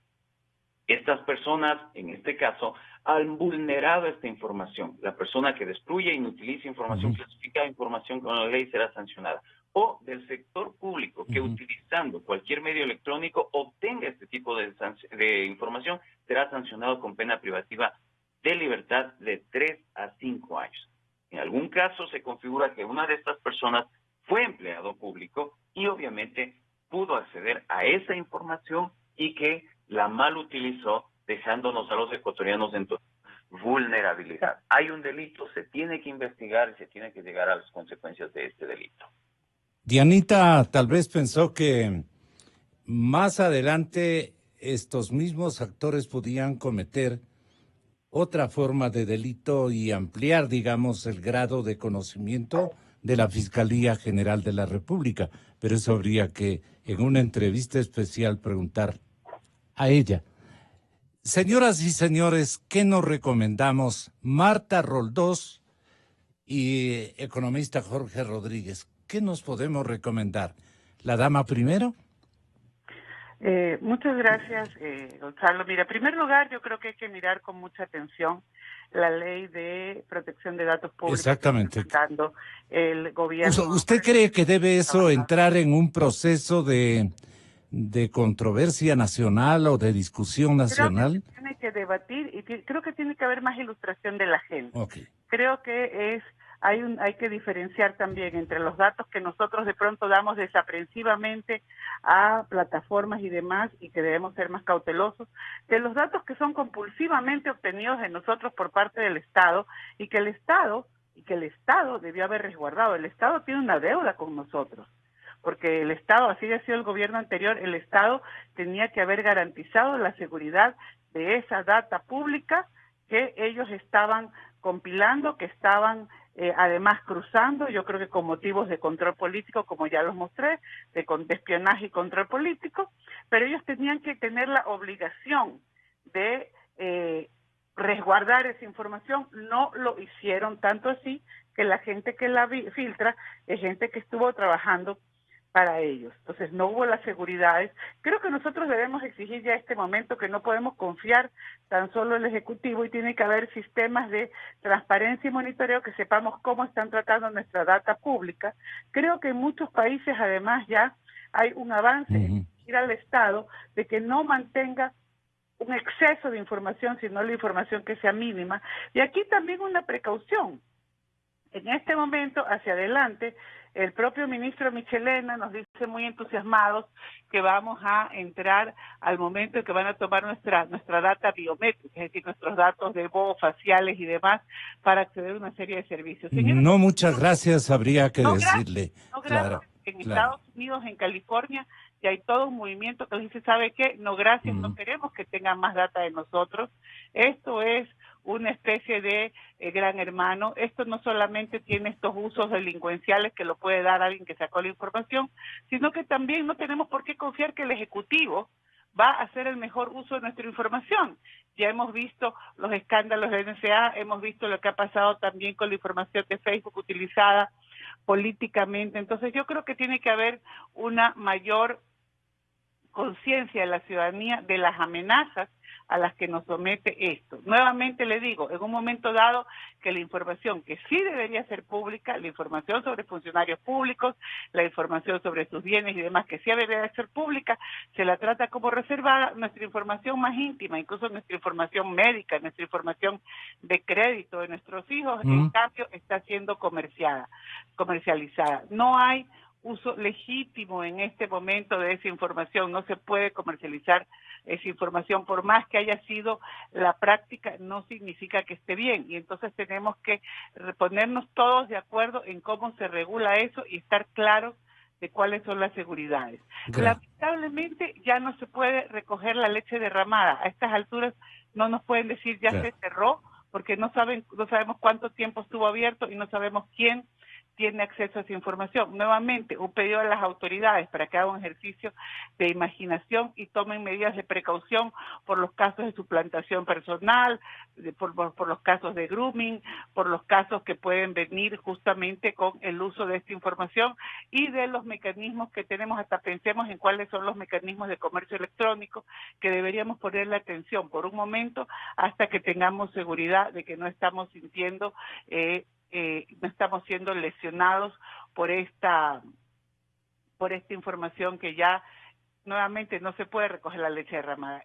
Estas personas, en este caso, han vulnerado esta información. La persona que destruye, inutiliza información clasificada, información con la ley será sancionada. O del sector público que utilizando cualquier medio electrónico obtenga este tipo de información, será sancionado con pena privativa de libertad de 3 a 5 años. En algún caso se configura que una de estas personas fue empleado público y obviamente pudo acceder a esa información y que la mal utilizó, dejándonos a los ecuatorianos en vulnerabilidad. Hay un delito, se tiene que investigar y se tiene que llegar a las consecuencias de este delito. Dianita tal vez pensó que más adelante estos mismos actores podían cometer otra forma de delito y ampliar, digamos, el grado de conocimiento de la Fiscalía General de la República. Pero eso habría que, en una entrevista especial, preguntar a ella. Señoras y señores, ¿qué nos recomendamos? Marta Roldós y economista Jorge Rodríguez. ¿Qué nos podemos recomendar? ¿La dama primero? Muchas gracias, Gonzalo. Mira, en primer lugar, yo creo que hay que mirar con mucha atención la ley de protección de datos públicos Exactamente. que está dando el gobierno. ¿Usted cree que debe eso entrar en un proceso de controversia nacional o de discusión nacional? Creo que tiene que debatir y creo que tiene que haber más ilustración de la gente. Okay. Creo que hay que diferenciar también entre los datos que nosotros de pronto damos desaprensivamente a plataformas y demás, y que debemos ser más cautelosos, de los datos que son compulsivamente obtenidos de nosotros por parte del Estado, y que el Estado debió haber resguardado. El Estado tiene una deuda con nosotros, porque el Estado, así ha sido el gobierno anterior, el Estado tenía que haber garantizado la seguridad de esa data pública que ellos estaban compilando, que estaban además cruzando, yo creo que con motivos de control político, como ya los mostré, de espionaje y control político, pero ellos tenían que tener la obligación de resguardar esa información. No lo hicieron, tanto así que la gente que la filtra es gente que estuvo trabajando para ellos. Entonces no hubo las seguridades. Creo que nosotros debemos exigir ya este momento que no podemos confiar tan solo en el Ejecutivo, y tiene que haber sistemas de transparencia y monitoreo, que sepamos cómo están tratando nuestra data pública. Creo que en muchos países además ya hay un avance en ir al Estado de que no mantenga un exceso de información, sino la información que sea mínima. Y aquí también una precaución. En este momento, hacia adelante, el propio ministro Michelena nos dice muy entusiasmados que vamos a entrar al momento en que van a tomar nuestra data biométrica, es decir, nuestros datos de voz, faciales y demás, para acceder a una serie de servicios. Señora, no, muchas gracias, habría que decirle. No, claro, en Estados Unidos, en California, y hay todo un movimiento que dice, ¿sabe qué? No, gracias, no queremos que tengan más data de nosotros. Esto es una especie de gran hermano. Esto no solamente tiene estos usos delincuenciales que lo puede dar alguien que sacó la información, sino que también no tenemos por qué confiar que el Ejecutivo va a hacer el mejor uso de nuestra información. Ya hemos visto los escándalos de NSA, hemos visto lo que ha pasado también con la información de Facebook utilizada políticamente. Entonces yo creo que tiene que haber una mayor conciencia de la ciudadanía de las amenazas a las que nos somete esto. Nuevamente le digo, en un momento dado que la información que sí debería ser pública, la información sobre funcionarios públicos, la información sobre sus bienes y demás que sí debería ser pública, se la trata como reservada. Nuestra información más íntima, incluso nuestra información médica, nuestra información de crédito de nuestros hijos, en cambio está siendo comercializada. No hay uso legítimo en este momento de esa información, no se puede comercializar esa información, por más que haya sido la práctica, no significa que esté bien, y entonces tenemos que ponernos todos de acuerdo en cómo se regula eso y estar claros de cuáles son las seguridades. Lamentablemente ya no se puede recoger la leche derramada. A estas alturas no nos pueden decir ya se cerró, porque no sabemos cuánto tiempo estuvo abierto y no sabemos quién tiene acceso a esa información. Nuevamente, un pedido a las autoridades para que hagan un ejercicio de imaginación y tomen medidas de precaución por los casos de suplantación personal, por los casos de grooming, por los casos que pueden venir justamente con el uso de esta información y de los mecanismos que tenemos. Hasta pensemos en cuáles son los mecanismos de comercio electrónico que deberíamos ponerle atención por un momento hasta que tengamos seguridad de que no estamos sintiendo no estamos siendo lesionados por esta información que ya nuevamente no se puede recoger la leche derramada.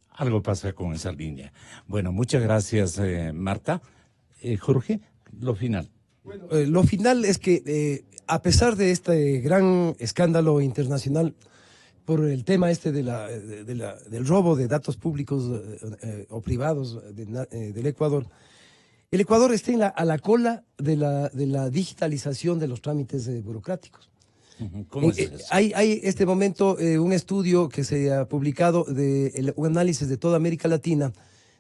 Algo pasa con esa línea. Bueno, muchas gracias, Marta. Jorge, lo final. Bueno, lo final es que a pesar de este gran escándalo internacional por el tema del robo de datos públicos o privados del Ecuador, el Ecuador está a la cola de la digitalización de los trámites burocráticos. ¿Cómo es eso? Hay este momento un estudio que se ha publicado un análisis de toda América Latina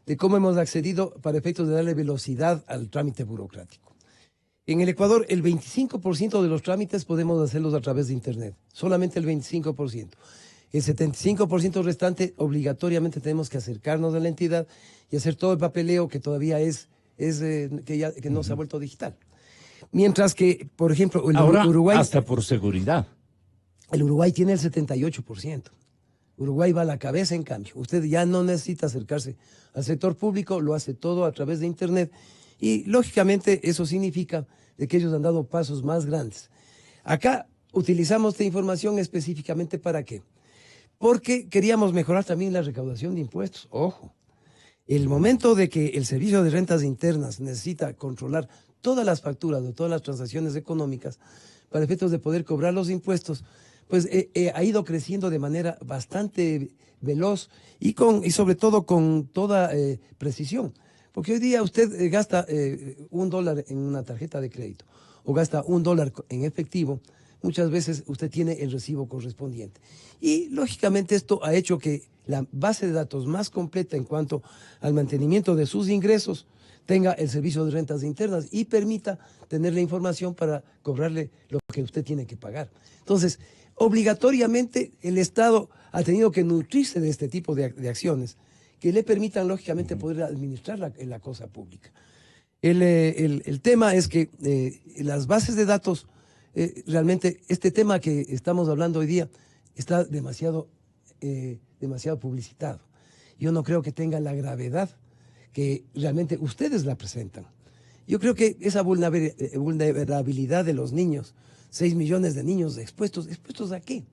de cómo hemos accedido para efectos de darle velocidad al trámite burocrático. En el Ecuador, el 25% de los trámites podemos hacerlos a través de Internet, solamente el 25%. El 75% restante, obligatoriamente tenemos que acercarnos a la entidad y hacer todo el papeleo que todavía que no se ha vuelto digital. Mientras que, por ejemplo, ahora, Uruguay... hasta por seguridad. El Uruguay tiene el 78%. Uruguay va a la cabeza, en cambio. Usted ya no necesita acercarse al sector público, lo hace todo a través de Internet y, lógicamente, eso significa de que ellos han dado pasos más grandes. Acá utilizamos esta información específicamente ¿para qué? Porque queríamos mejorar también la recaudación de impuestos. Ojo, el momento de que el Servicio de Rentas Internas necesita controlar todas las facturas o todas las transacciones económicas para efectos de poder cobrar los impuestos, pues ha ido creciendo de manera bastante veloz y sobre todo con toda precisión. Porque hoy día usted gasta $1 en una tarjeta de crédito o gasta $1 en efectivo, muchas veces usted tiene el recibo correspondiente. Y lógicamente esto ha hecho que la base de datos más completa en cuanto al mantenimiento de sus ingresos tenga el Servicio de Rentas Internas y permita tener la información para cobrarle lo que usted tiene que pagar. Entonces, obligatoriamente el Estado ha tenido que nutrirse de este tipo de acciones que le permitan, lógicamente, poder administrar la cosa pública. El tema es que las bases de datos, realmente este tema que estamos hablando hoy día está demasiado publicitado. Yo no creo que tenga la gravedad que realmente ustedes la presentan. Yo creo que esa vulnerabilidad de los niños, 6 millones de niños ¿expuestos a qué?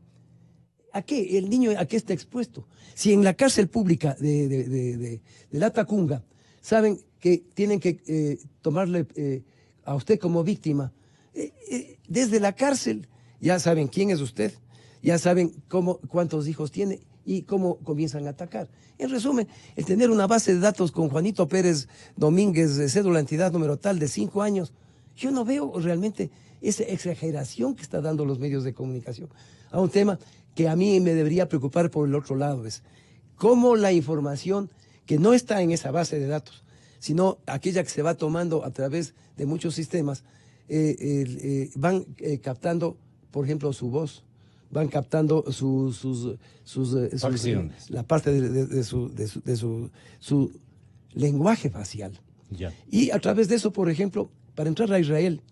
¿A qué? ¿El niño a qué está expuesto? Si en la cárcel pública de La Tacunga saben que tienen que tomarle a usted como víctima, desde la cárcel ya saben quién es usted, ya saben cuántos hijos tiene y cómo comienzan a atacar. En resumen, el tener una base de datos con Juanito Pérez Domínguez, de cédula entidad número tal de 5 años, yo no veo realmente esa exageración que está dando los medios de comunicación a un tema que a mí me debería preocupar por el otro lado, es cómo la información que no está en esa base de datos, sino aquella que se va tomando a través de muchos sistemas, van captando, por ejemplo, su voz, van captando la parte de su lenguaje facial. Ya. Y a través de eso, por ejemplo, para entrar a Israel,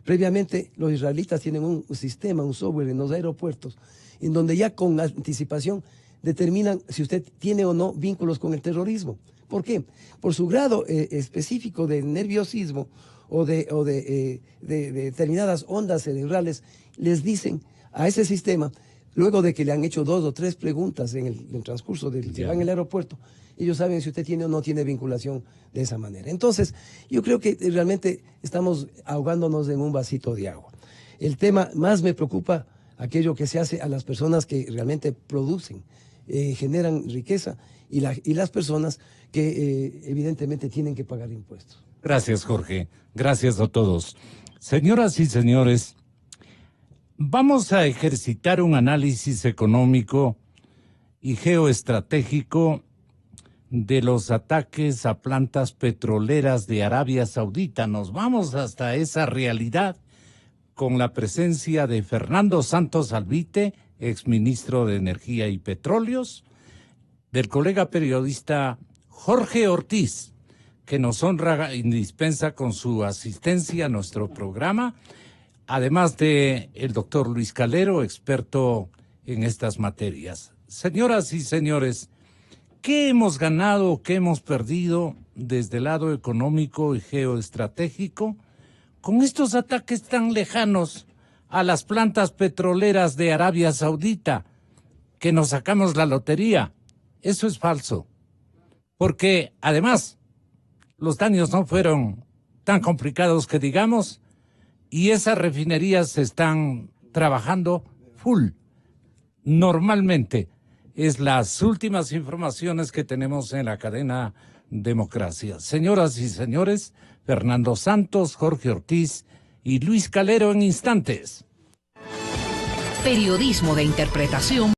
previamente los israelitas tienen un sistema, un software en los aeropuertos, en donde ya con anticipación determinan si usted tiene o no vínculos con el terrorismo. ¿Por qué? Por su grado específico de nerviosismo o de determinadas ondas cerebrales, les dicen a ese sistema, luego de que le han hecho 2 o 3 preguntas en el transcurso del que va en el aeropuerto, ellos saben si usted tiene o no tiene vinculación de esa manera. Entonces, yo creo que realmente estamos ahogándonos en un vasito de agua. El tema más me preocupa aquello que se hace a las personas que realmente producen, generan riqueza y las personas que evidentemente tienen que pagar impuestos. Gracias, Jorge. Gracias a todos. Señoras y señores, vamos a ejercitar un análisis económico y geoestratégico de los ataques a plantas petroleras de Arabia Saudita. Nos vamos hasta esa realidad con la presencia de Fernando Santos Albite, exministro de Energía y Petróleos, del colega periodista Jorge Ortiz, que nos honra y dispensa con su asistencia a nuestro programa, además de el doctor Luis Calero, experto en estas materias. Señoras y señores, ¿qué hemos ganado, qué hemos perdido desde el lado económico y geoestratégico con estos ataques tan lejanos a las plantas petroleras de Arabia Saudita, que nos sacamos la lotería? Eso es falso, porque además los daños no fueron tan complicados que digamos, y esas refinerías están trabajando full. Normalmente es las últimas informaciones que tenemos en la cadena Democracia. Señoras y señores, Fernando Santos, Jorge Ortiz y Luis Calero en instantes. Periodismo de interpretación.